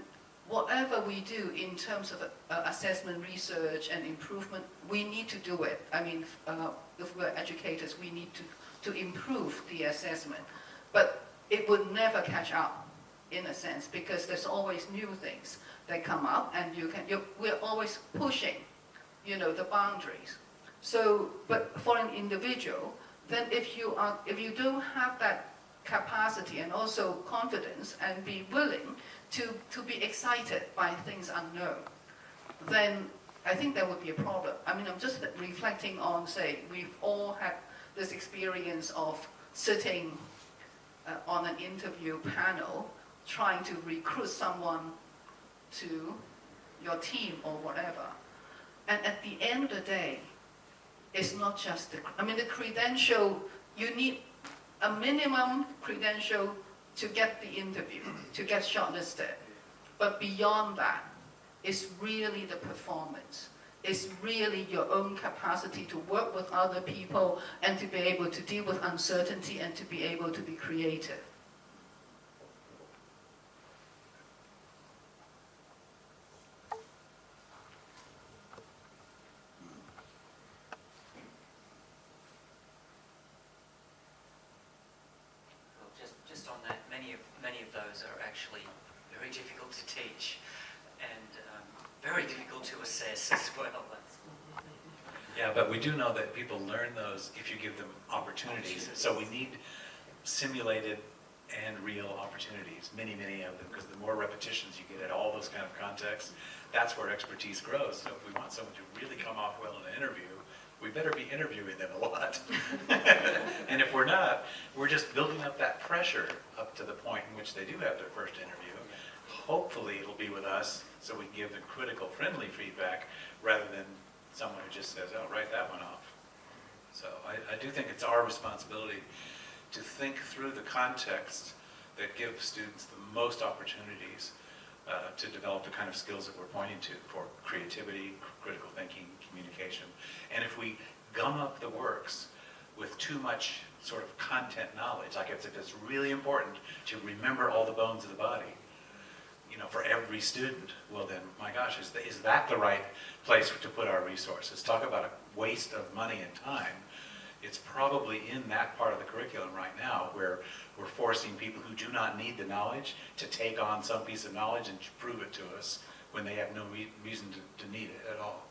whatever we do in terms of assessment research and improvement, we need to do it. I mean, if we're educators, we need to improve the assessment. But it would never catch up, in a sense, because there's always new things that come up, and we're always pushing, the boundaries. So, but for an individual, then if you don't have that capacity and also confidence and be willing to be excited by things unknown, then I think there would be a problem. I mean, I'm just reflecting on, say, we've all had this experience of sitting on an interview panel trying to recruit someone to your team or whatever. And at the end of the day, it's not just the credential, you need a minimum credential to get the interview, to get shortlisted. But beyond that, it's really the performance. It's really your own capacity to work with other people and to be able to deal with uncertainty and to be able to be creative. Just on that, many of those are actually very difficult to teach and very difficult to assess as well. Yeah, but we do know that people learn those if you give them opportunities. So we need simulated and real opportunities, many of them, because the more repetitions you get at all those kind of contexts, that's where expertise grows. So if we want someone to really come off well in an interview, we better be interviewing them a lot. And if we're not, we're just building up that pressure up to the point in which they do have their first interview. Hopefully it'll be with us so we can give them critical, friendly feedback rather than someone who just says, oh, write that one off. So I do think it's our responsibility to think through the context that gives students the most opportunities to develop the kind of skills that we're pointing to for creativity, critical thinking, communication. And if we gum up the works with too much sort of content knowledge, like if it's really important to remember all the bones of the body, for every student, well then, my gosh, is that the right place to put our resources? Talk about a waste of money and time. it's probably in that part of the curriculum right now where we're forcing people who do not need the knowledge to take on some piece of knowledge and prove it to us when they have no reason to need it at all.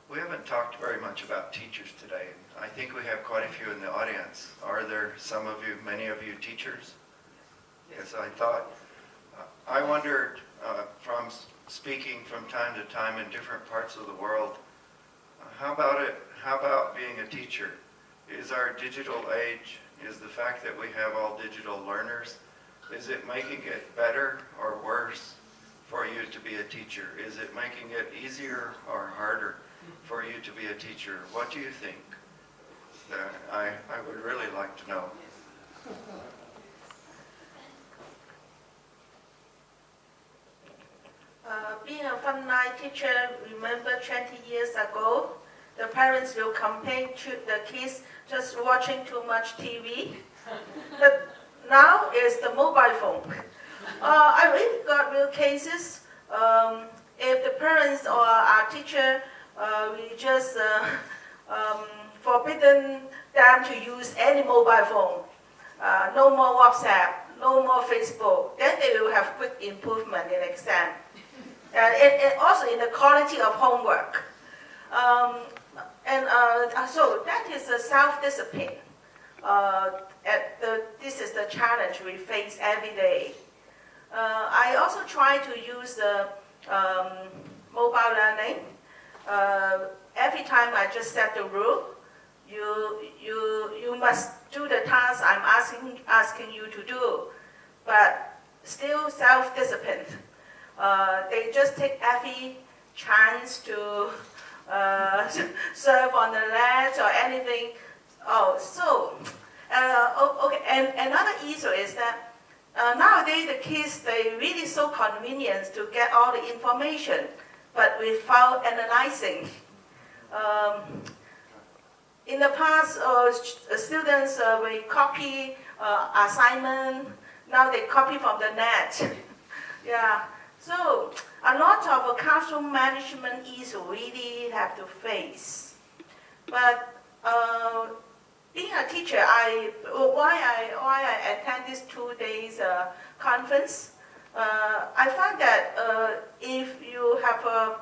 We haven't talked very much about teachers today. I think we have quite a few in the audience. Are there some of you, many of you teachers? Yes, I thought. I wondered, from speaking from time to time in different parts of the world, how about being a teacher? Is our digital age, is the fact that we have all digital learners, is it making it better or worse for you to be a teacher? Is it making it easier or harder for you to be a teacher? What do you think? I would really like to know. Being a frontline teacher, remember 20 years ago, the parents will complain to the kids just watching too much TV. But now is the mobile phone. I really got real cases. If the parents or our teacher, we just forbidden them to use any mobile phone. No more WhatsApp, no more Facebook. Then they will have quick improvement in exam. And also in the quality of homework. So that is a self-discipline. This is the challenge we face every day. I also try to use mobile learning. Every time I just set the rule, you must do the task I'm asking you to do, but still self-disciplined. They just take every chance to serve on the ledge or anything. Okay. And another issue is that nowadays the kids, they really so convenient to get all the information, but without analyzing. In the past, students will copy assignment. Now they copy from the net. Yeah. So a lot of classroom management issues really have to face. But being a teacher, why I attend this 2 days conference, I find that if you have a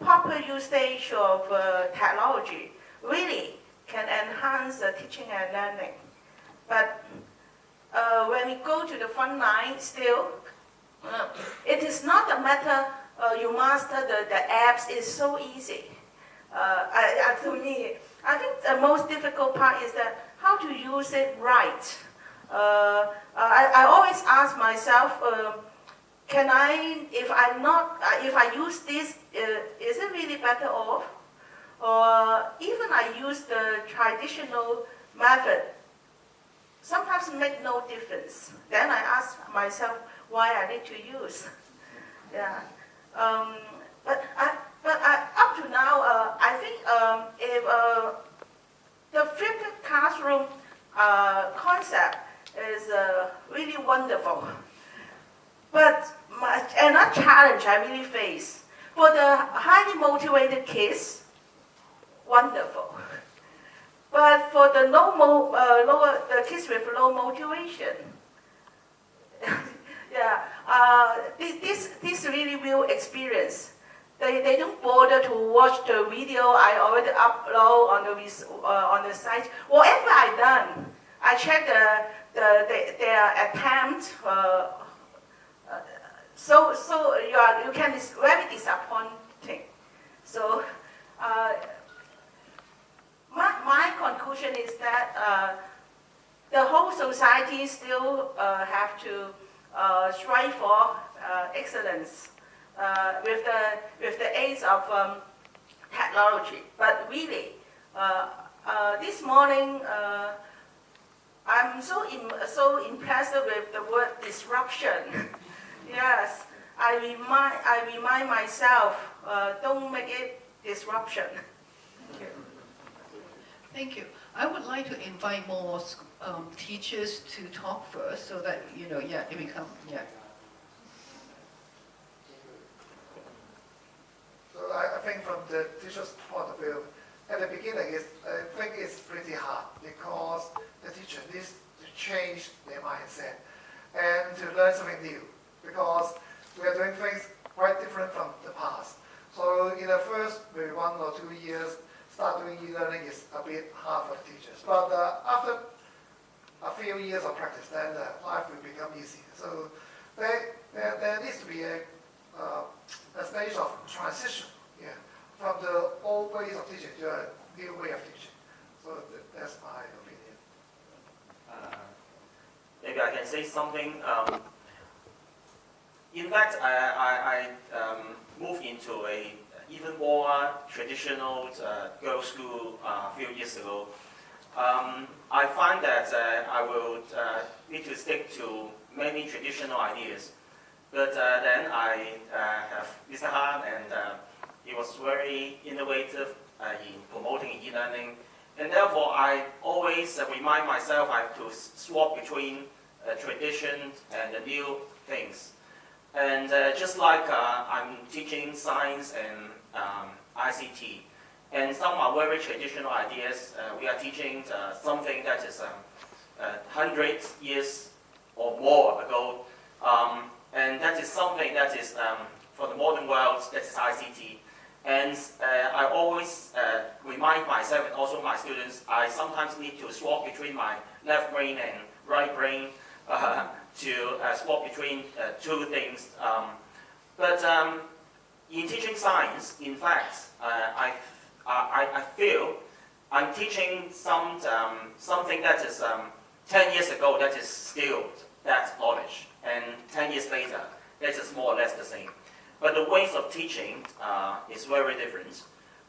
proper usage of technology, really can enhance the teaching and learning. But when we go to the front line, still, it is not a matter you master the apps is so easy. To me, I think the most difficult part is that how to use it right. I always ask myself, can I, if I use this, is it really better off? Or even I use the traditional method, sometimes make no difference. Then I ask myself why I need to use. Yeah. But up to now, I think if the flipped classroom concept is really wonderful. But another challenge I really face, for the highly motivated kids, wonderful. But for the the kids with low motivation, yeah, this really real experience. They don't bother to watch the video I already upload on the site. Whatever I've done, I check their attempt. So you can, it's very disappointing. So my conclusion is that the whole society still have to strive for excellence with the aid of technology. But really, this morning I'm so impressed with the word disruption. Yes, I remind myself, don't make it disruption. Thank you. Thank you. I would like to invite more teachers to talk first, so that it become So I think for the teacher's point of view, at the beginning, I think it's pretty hard because the teacher needs to change their mindset and to learn something new because we are doing things quite different from the past. So in the first maybe 1 or 2 years, start doing e-learning is a bit hard for the teachers. But after a few years of practice, then life will become easier. So there needs to be a stage of transition, yeah, from the old ways of teaching to a new way of teaching. So that's my opinion. Maybe I can say something. In fact, I moved into a even more traditional girls' school a few years ago. I find that I will need to stick to many traditional ideas. But then I have Mr. Han, and he was very innovative in promoting e-learning. And therefore, I always remind myself I have to swap between tradition and the new things. And just like I'm teaching science and ICT, and some are very traditional ideas, we are teaching something that is 100 years or more ago. And that is something that is, for the modern world, that is ICT. And I always remind myself and also my students, I sometimes need to swap between my left brain and right brain to swap between two things. But in teaching science, in fact, I feel I'm teaching something that is 10 years ago that is still that knowledge. And 10 years later, that is more or less the same. But the ways of teaching is very different.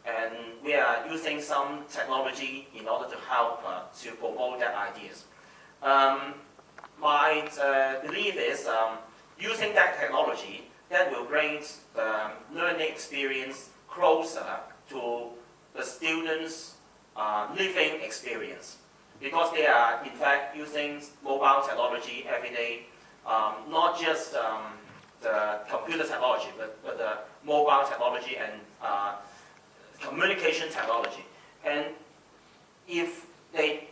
And we are using some technology in order to help to promote that ideas. My belief is using that technology that will bring the learning experience closer to the students' living experience. Because they are, in fact, using mobile technology every day. Not just the computer technology, but the mobile technology and communication technology. And if they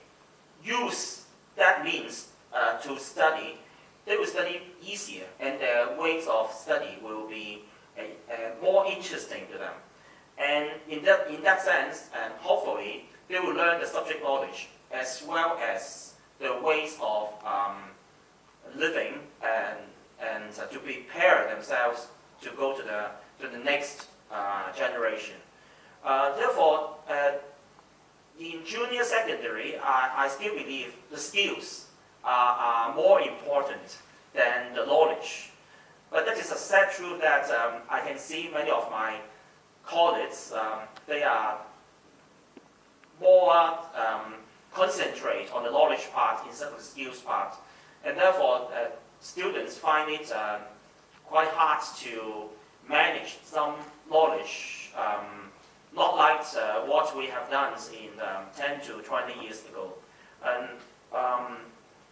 use that means to study, they will study easier, and their ways of study will be more interesting to them. And in that sense, and hopefully, they will learn the subject knowledge as well as the ways of living and to prepare themselves to go to the next generation. Therefore, in junior secondary, I still believe the skills are more important than the knowledge. But that is a sad truth that I can see many of my colleagues, they are more concentrate on the knowledge part instead of the skills part. And therefore, students find it quite hard to manage some knowledge, not like what we have done in 10 to 20 years ago.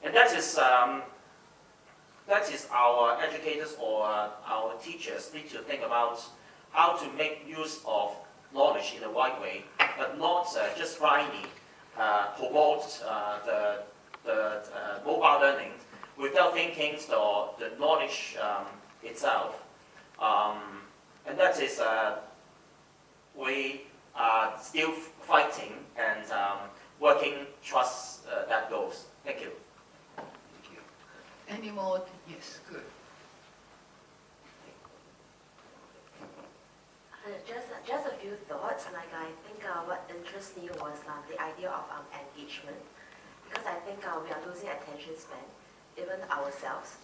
And that is our educators or our teachers need to think about how to make use of knowledge in the right way, but not just blindly promote the mobile learning without thinking the knowledge itself. And that is, we are still fighting and working towards that goals. Thank you. Thank you. Any more? Yes, good. Just a few thoughts. Like I think what interests me was the idea of engagement, because I think we are losing attention span, even ourselves.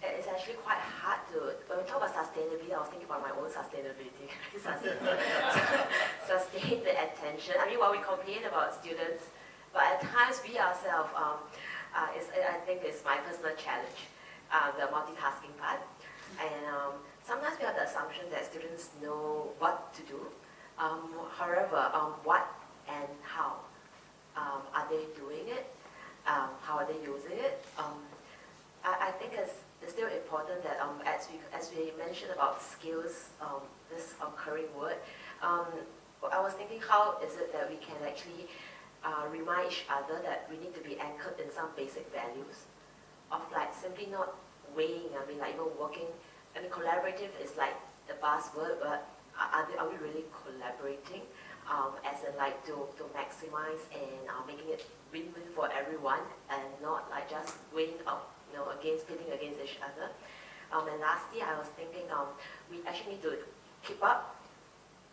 It's actually quite hard to, when we talk about sustainability, I was thinking about my own sustainability. Sustain the attention. I mean, while we complain about students, but at times we ourselves, I think it's my personal challenge, the multitasking part. And sometimes we have the assumption that students know what to do. However, what and how are they doing it? How are they using it? I think it's still important that as we mentioned about skills, this occurring word, I was thinking, how is it that we can actually remind each other that we need to be anchored in some basic values of like simply not weighing, I mean like even working, I mean collaborative is like the buzzword, but are we really collaborating as in like to maximize and making it win-win for everyone and not like just weighing up, pitting against each other. And lastly, I was thinking we actually need to keep up,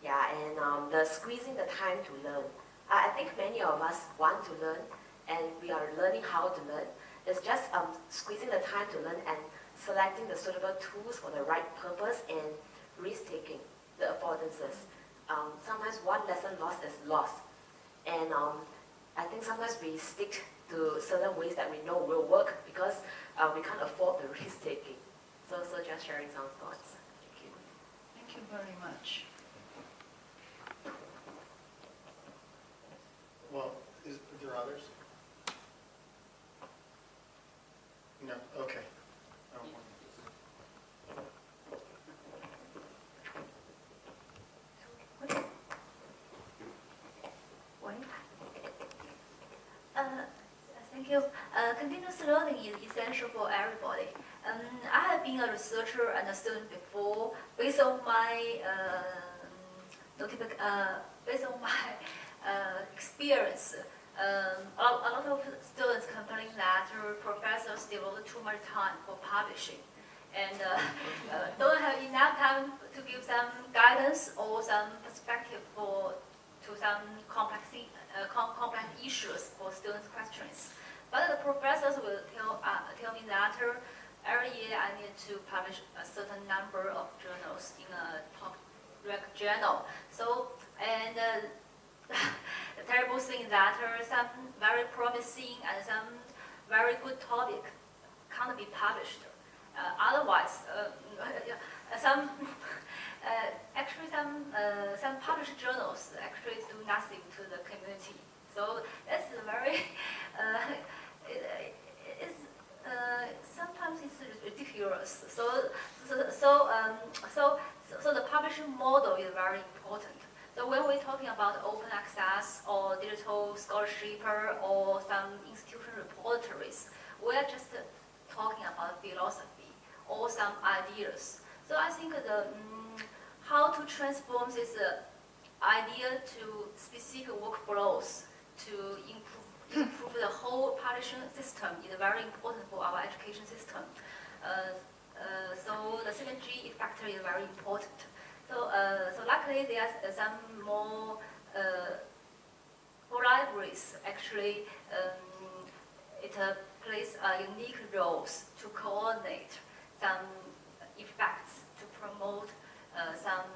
and the squeezing the time to learn. I think many of us want to learn, and we are learning how to learn. It's just squeezing the time to learn and selecting the suitable tools for the right purpose and risk-taking the affordances. Sometimes one lesson lost is lost, and I think sometimes we stick to certain ways that we know will work because we can't afford the risk-taking. So just sharing some thoughts. Thank you. Thank you very much. Well, are there others? No, okay. Thank you. Continuous learning is essential for everybody. I have been a researcher and a student before. Based on my experience, a lot of students complain that professors devote too much time for publishing and don't have enough time to give some guidance or some perspective to some complex issues for students' questions. But the professors will tell me that every year I need to publish a certain number of journals in a top-ranked journal. So, and the terrible thing that some very promising and some very good topic can't be published. Otherwise, some published journals actually do nothing to the community. So that's very. Sometimes it's ridiculous. So the publishing model is very important. So when we're talking about open access or digital scholarship or some institution repositories, we're just talking about philosophy or some ideas. So I think how to transform this idea to specific workflows to improve the whole publishing system is very important for our education system. So the synergy factor is very important. So luckily there's some more libraries actually it plays unique roles to coordinate some effects to promote some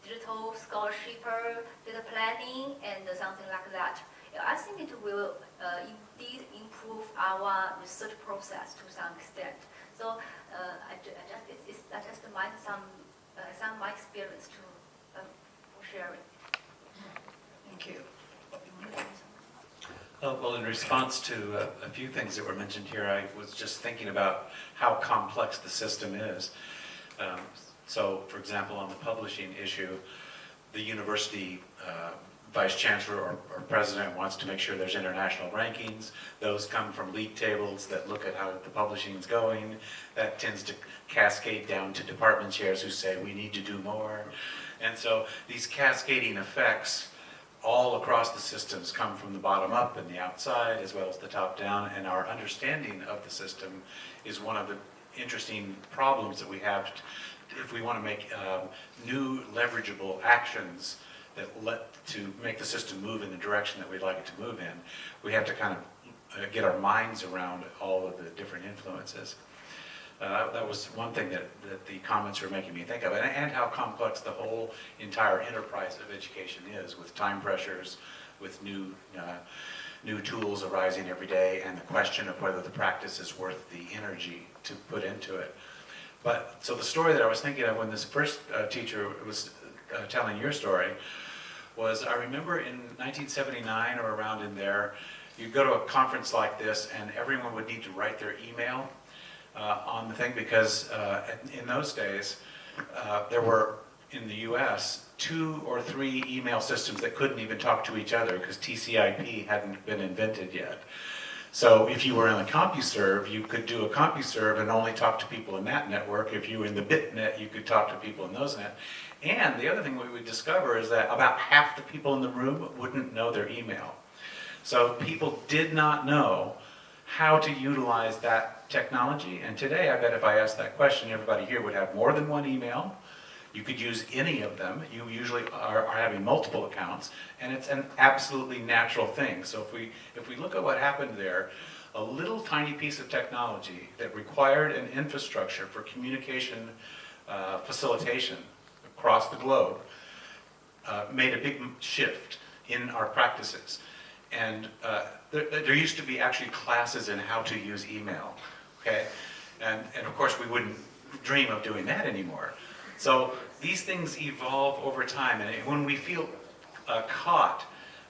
digital scholarship, data planning, and something like that. I think it will indeed improve our research process to some extent. So I just mind some my experience to for sharing. Thank you. Well, in response to a few things that were mentioned here, I was just thinking about how complex the system is. So, for example, on the publishing issue, the university vice chancellor or president wants to make sure there's international rankings. Those come from league tables that look at how the publishing is going. That tends to cascade down to department chairs who say we need to do more. And so these cascading effects all across the systems come from the bottom up and the outside as well as the top down, and our understanding of the system is one of the interesting problems that we have if we want to make new leverageable actions to make the system move in the direction that we'd like it to move in. We have to kind of get our minds around all of the different influences. That was one thing that the comments were making me think of, and how complex the whole entire enterprise of education is, with time pressures, with new tools arising every day, and the question of whether the practice is worth the energy to put into it. But so the story that I was thinking of when this first teacher was telling your story was, I remember in 1979 or around in there, you'd go to a conference like this and everyone would need to write their email on the thing, because in those days there were in the US 2 or 3 email systems that couldn't even talk to each other because TCP hadn't been invented yet. So if you were in a CompuServe, you could do a CompuServe and only talk to people in that network. If you were in the BitNet, you could talk to people in those net. And the other thing we would discover is that about half the people in the room wouldn't know their email. So people did not know how to utilize that technology. And today, I bet if I asked that question, everybody here would have more than one email. You could use any of them. You usually are having multiple accounts, and it's an absolutely natural thing. So if we look at what happened there, a little tiny piece of technology that required an infrastructure for communication facilitation across the globe made a big shift in our practices. And there used to be actually classes in how to use email, okay? And of course, we wouldn't dream of doing that anymore. So these things evolve over time, and when we feel caught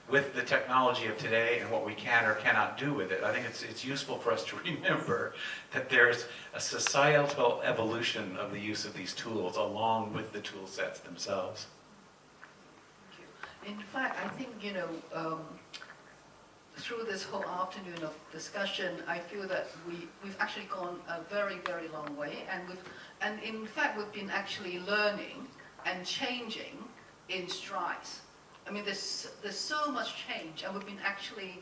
with the technology of today and what we can or cannot do with it, I think it's useful for us to remember that there's a societal evolution of the use of these tools along with the tool sets themselves. In fact, I think, through this whole afternoon of discussion, I feel that we've actually gone a very, very long way, and in fact we've been actually learning and changing in strides. I mean, there's so much change, and we've been actually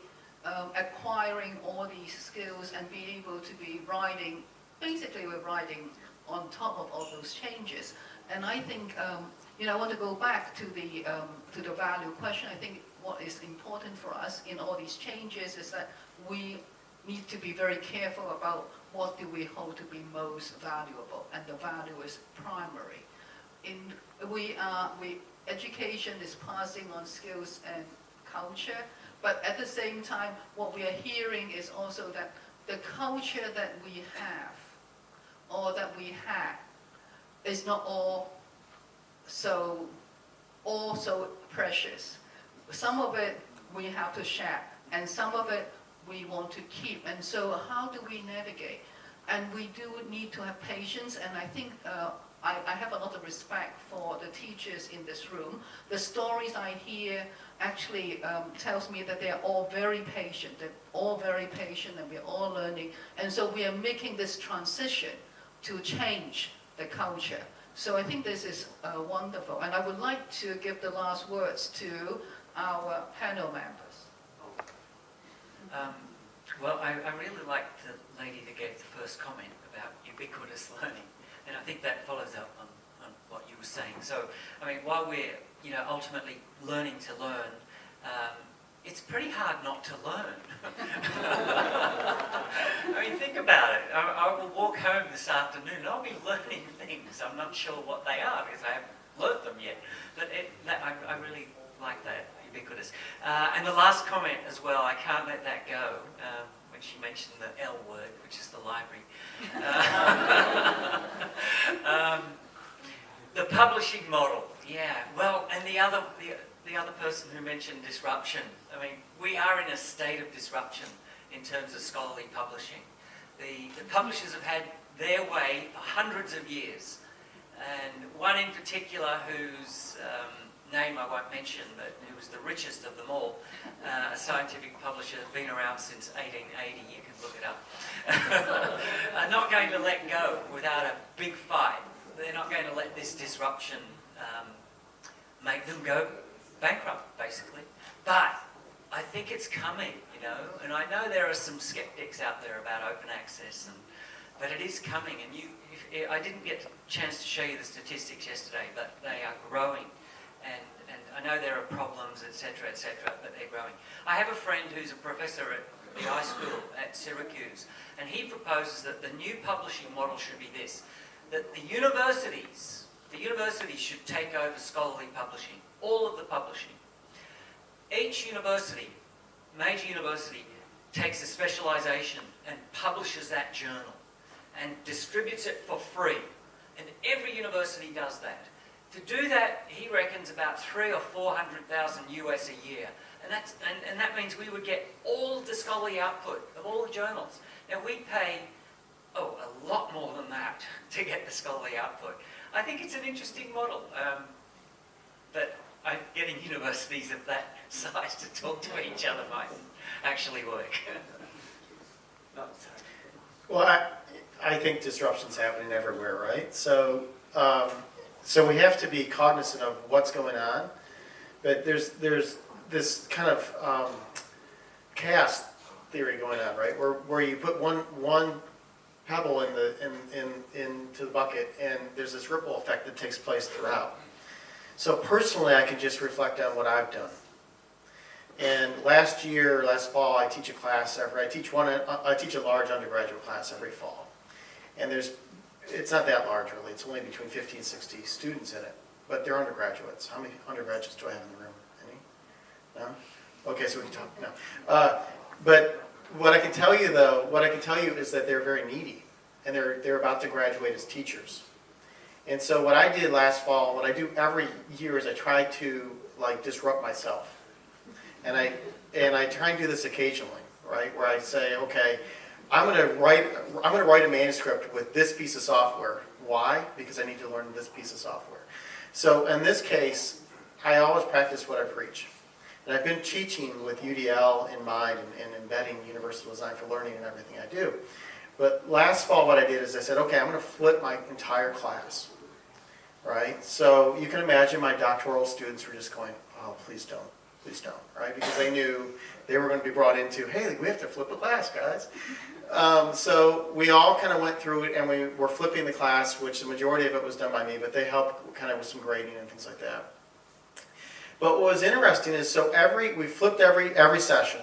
acquiring all these skills and being able to be riding, basically we're riding on top of all those changes. And I think, I want to go back to the value question. I think what is important for us in all these changes is that we need to be very careful about what do we hold to be most valuable, and the value is primary. Education is passing on skills and culture, but at the same time, what we are hearing is also that the culture that we have, or that we had, is not all so precious. Some of it we have to share, and some of it we want to keep. And so how do we navigate? And we do need to have patience, and I think I have a lot of respect for the teachers in this room. The stories I hear actually tells me that they are all very patient. They're all very patient, and we're all learning. And so we are making this transition to change the culture. So I think this is wonderful. And I would like to give the last words to our panel members. Well, I really liked the lady that gave the first comment about ubiquitous learning, and I think that follows up on what you were saying. So, I mean, while we're ultimately learning to learn, it's pretty hard not to learn. I mean, think about it. I will walk home this afternoon and I'll be learning things. I'm not sure what they are because I haven't learned them yet. But I really like that, ubiquitous. And the last comment as well, I can't let that go, when she mentioned the L word, which is the library. The publishing model, yeah. Well, and the other person who mentioned disruption. I mean, we are in a state of disruption in terms of scholarly publishing. The publishers have had their way for hundreds of years. And one in particular whose name I won't mention, but who was the richest of them all, a scientific publisher, has been around since 1880, you can look it up, are not going to let go without a big fight. They're not going to let this disruption make them go bankrupt, basically. But I think it's coming, and I know there are some skeptics out there about open access, but it is coming. And I didn't get a chance to show you the statistics yesterday, but they are growing. And I know there are problems, etc., but they're growing. I have a friend who's a professor at the high school at Syracuse, and he proposes that the new publishing model should be this, that the universities should take over scholarly publishing, all of the publishing. Each university, major university, takes a specialization and publishes that journal and distributes it for free. And every university does that. To do that, he reckons about 300,000 or 400,000 US a year. And that means we would get all of the scholarly output of all the journals. Now we pay, a lot more than that to get the scholarly output. I think it's an interesting model that getting universities of that size to talk to each other might actually work. Well, I think disruption's happening everywhere, right? So, so we have to be cognizant of what's going on, but there's this kind of chaos theory going on, right? Where you put one pebble into the bucket, and there's this ripple effect that takes place throughout. So personally, I can just reflect on what I've done. And last fall, I teach a class I teach a large undergraduate class every fall. And it's not that large really, it's only between 50 and 60 students in it, but they're undergraduates. How many undergraduates do I have in the room? Any? No? Okay, so we can talk, no. But what I can tell you is that they're very needy, and they're about to graduate as teachers. And so what I did last fall, what I do every year is I try to disrupt myself. And I try and do this occasionally, right? Where I say, okay, I'm going to write a manuscript with this piece of software. Why? Because I need to learn this piece of software. So in this case, I always practice what I preach. And I've been teaching with UDL in mind and embedding universal design for learning in everything I do. But last fall what I did is I said, okay, I'm going to flip my entire class. Right? So you can imagine my doctoral students were just going, oh, please don't, right? Because they knew they were going to be brought into, hey, we have to flip a class, guys. So we all kind of went through it, and we were flipping the class, which the majority of it was done by me, but they helped kind of with some grading and things like that. But what was interesting is, we flipped every session,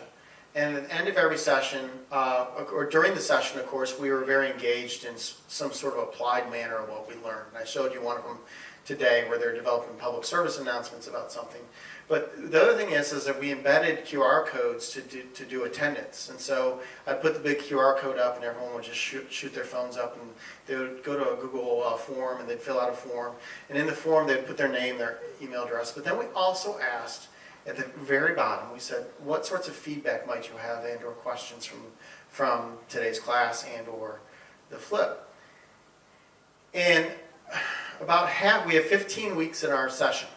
and at the end of every session, or during the session, of course, we were very engaged in some sort of applied manner of what we learned. And I showed you one of them today where they're developing public service announcements about something. But the other thing is that we embedded QR codes to do attendance. And so I'd put the big QR code up, and everyone would just shoot their phones up, and they would go to a Google form, and they'd fill out a form. And in the form, they'd put their name, their email address. But then we also asked, at the very bottom, we said, what sorts of feedback might you have and or questions from today's class and or the flip? And we have 15 weeks in our session.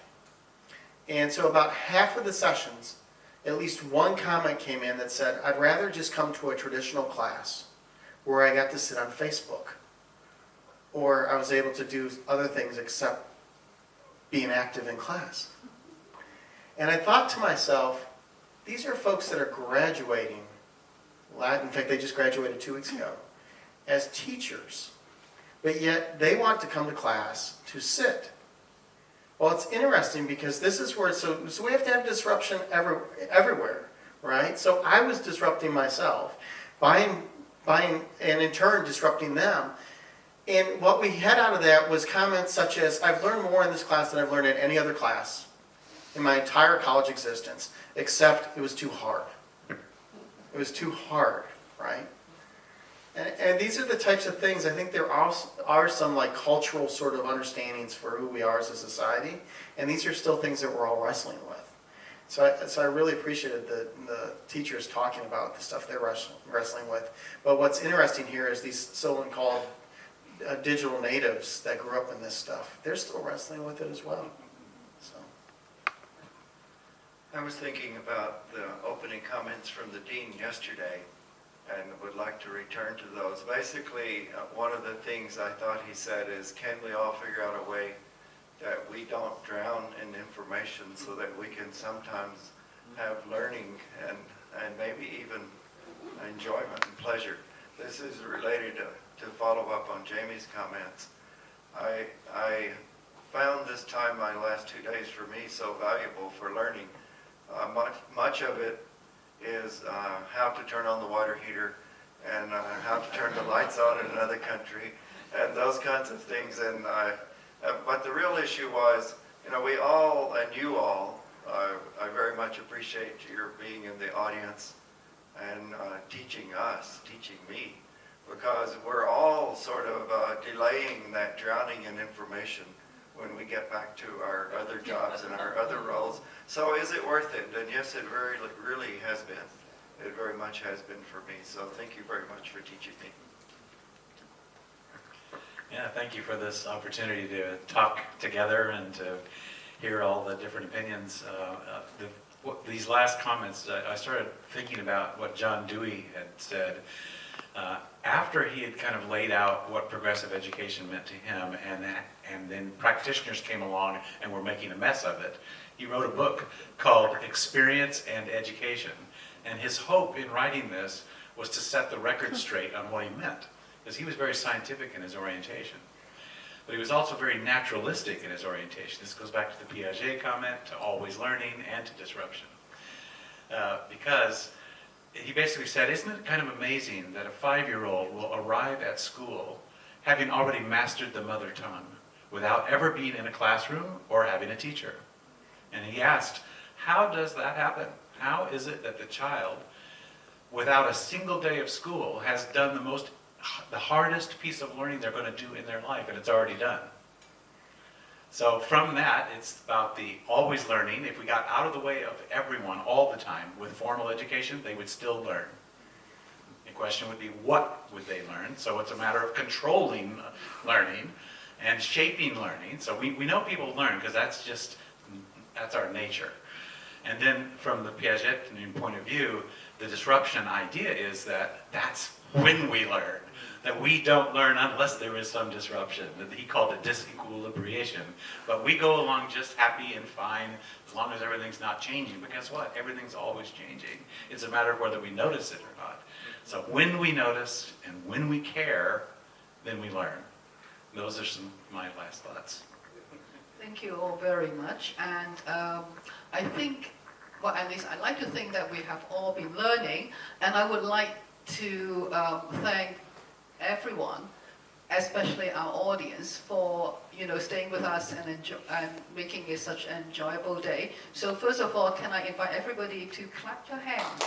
And so about half of the sessions, at least one comment came in that said, I'd rather just come to a traditional class where I got to sit on Facebook, or I was able to do other things except being active in class. And I thought to myself, these are folks that are graduating, in fact they just graduated 2 weeks ago, as teachers, but yet they want to come to class to sit. Well, it's interesting because this is where, so we have to have disruption everywhere, right? So I was disrupting myself, buying, and in turn disrupting them. And what we had out of that was comments such as, I've learned more in this class than I've learned in any other class in my entire college existence, except it was too hard. It was too hard, right? And these are the types of things, I think there are some cultural sort of understandings for who we are as a society, and these are still things that we're all wrestling with. So I really appreciated the teachers talking about the stuff they're wrestling with. But what's interesting here is these so-called digital natives that grew up in this stuff, they're still wrestling with it as well. So. I was thinking about the opening comments from the dean yesterday, and would like to return to those. Basically, one of the things I thought he said is, can we all figure out a way that we don't drown in information so that we can sometimes have learning and maybe even enjoyment and pleasure. This is related to follow up on Jamie's comments. I found this time, my last 2 days for me, so valuable for learning. Much of it is how to turn on the water heater and how to turn the lights on in another country and those kinds of things. And but the real issue was, we all, and you all, I very much appreciate your being in the audience and teaching us, teaching me, because we're all sort of delaying that drowning in information when we get back to our other jobs and our other roles. So is it worth it? And yes, it really has been. It very much has been for me. So thank you very much for teaching me. Yeah, thank you for this opportunity to talk together and to hear all the different opinions. These last comments, I started thinking about what John Dewey had said after he had kind of laid out what progressive education meant to him, and then practitioners came along and were making a mess of it. He wrote a book called Experience and Education, and his hope in writing this was to set the record straight on what he meant, because he was very scientific in his orientation. But he was also very naturalistic in his orientation. This goes back to the Piaget comment, to always learning, and to disruption. Because he basically said, isn't it kind of amazing that a 5-year-old will arrive at school having already mastered the mother tongue without ever being in a classroom or having a teacher? And he asked, how does that happen? How is it that the child, without a single day of school, has done the hardest piece of learning they're going to do in their life, and it's already done? So from that, it's about the always learning. If we got out of the way of everyone all the time with formal education, they would still learn. The question would be, what would they learn? So it's a matter of controlling learning and shaping learning. So we know people learn because that's our nature. And then from the Piagetian point of view, the disruption idea is that that's when we learn. That we don't learn unless there is some disruption. That he called it disequilibration. But we go along just happy and fine as long as everything's not changing. But guess what? Everything's always changing. It's a matter of whether we notice it or not. So when we notice and when we care, then we learn. Those are some of my last thoughts. Thank you all very much. And I think, well, at least I like to think that we have all been learning. And I would like to thank everyone, especially our audience, for staying with us and making it such an enjoyable day. So first of all, can I invite everybody to clap your hands?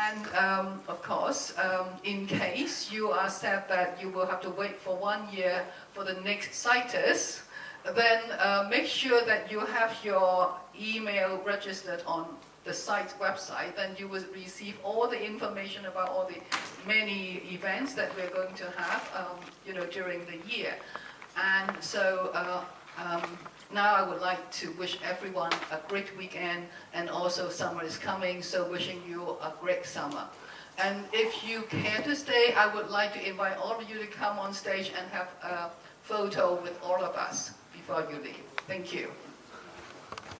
And of course, in case you are sad that you will have to wait for 1 year for the next CITERS, then make sure that you have your email registered on the site's website. Then you will receive all the information about all the many events that we're going to have, during the year. And so now I would like to wish everyone a great weekend, and also summer is coming, so wishing you a great summer. And if you care to stay, I would like to invite all of you to come on stage and have a photo with all of us before you leave. Thank you.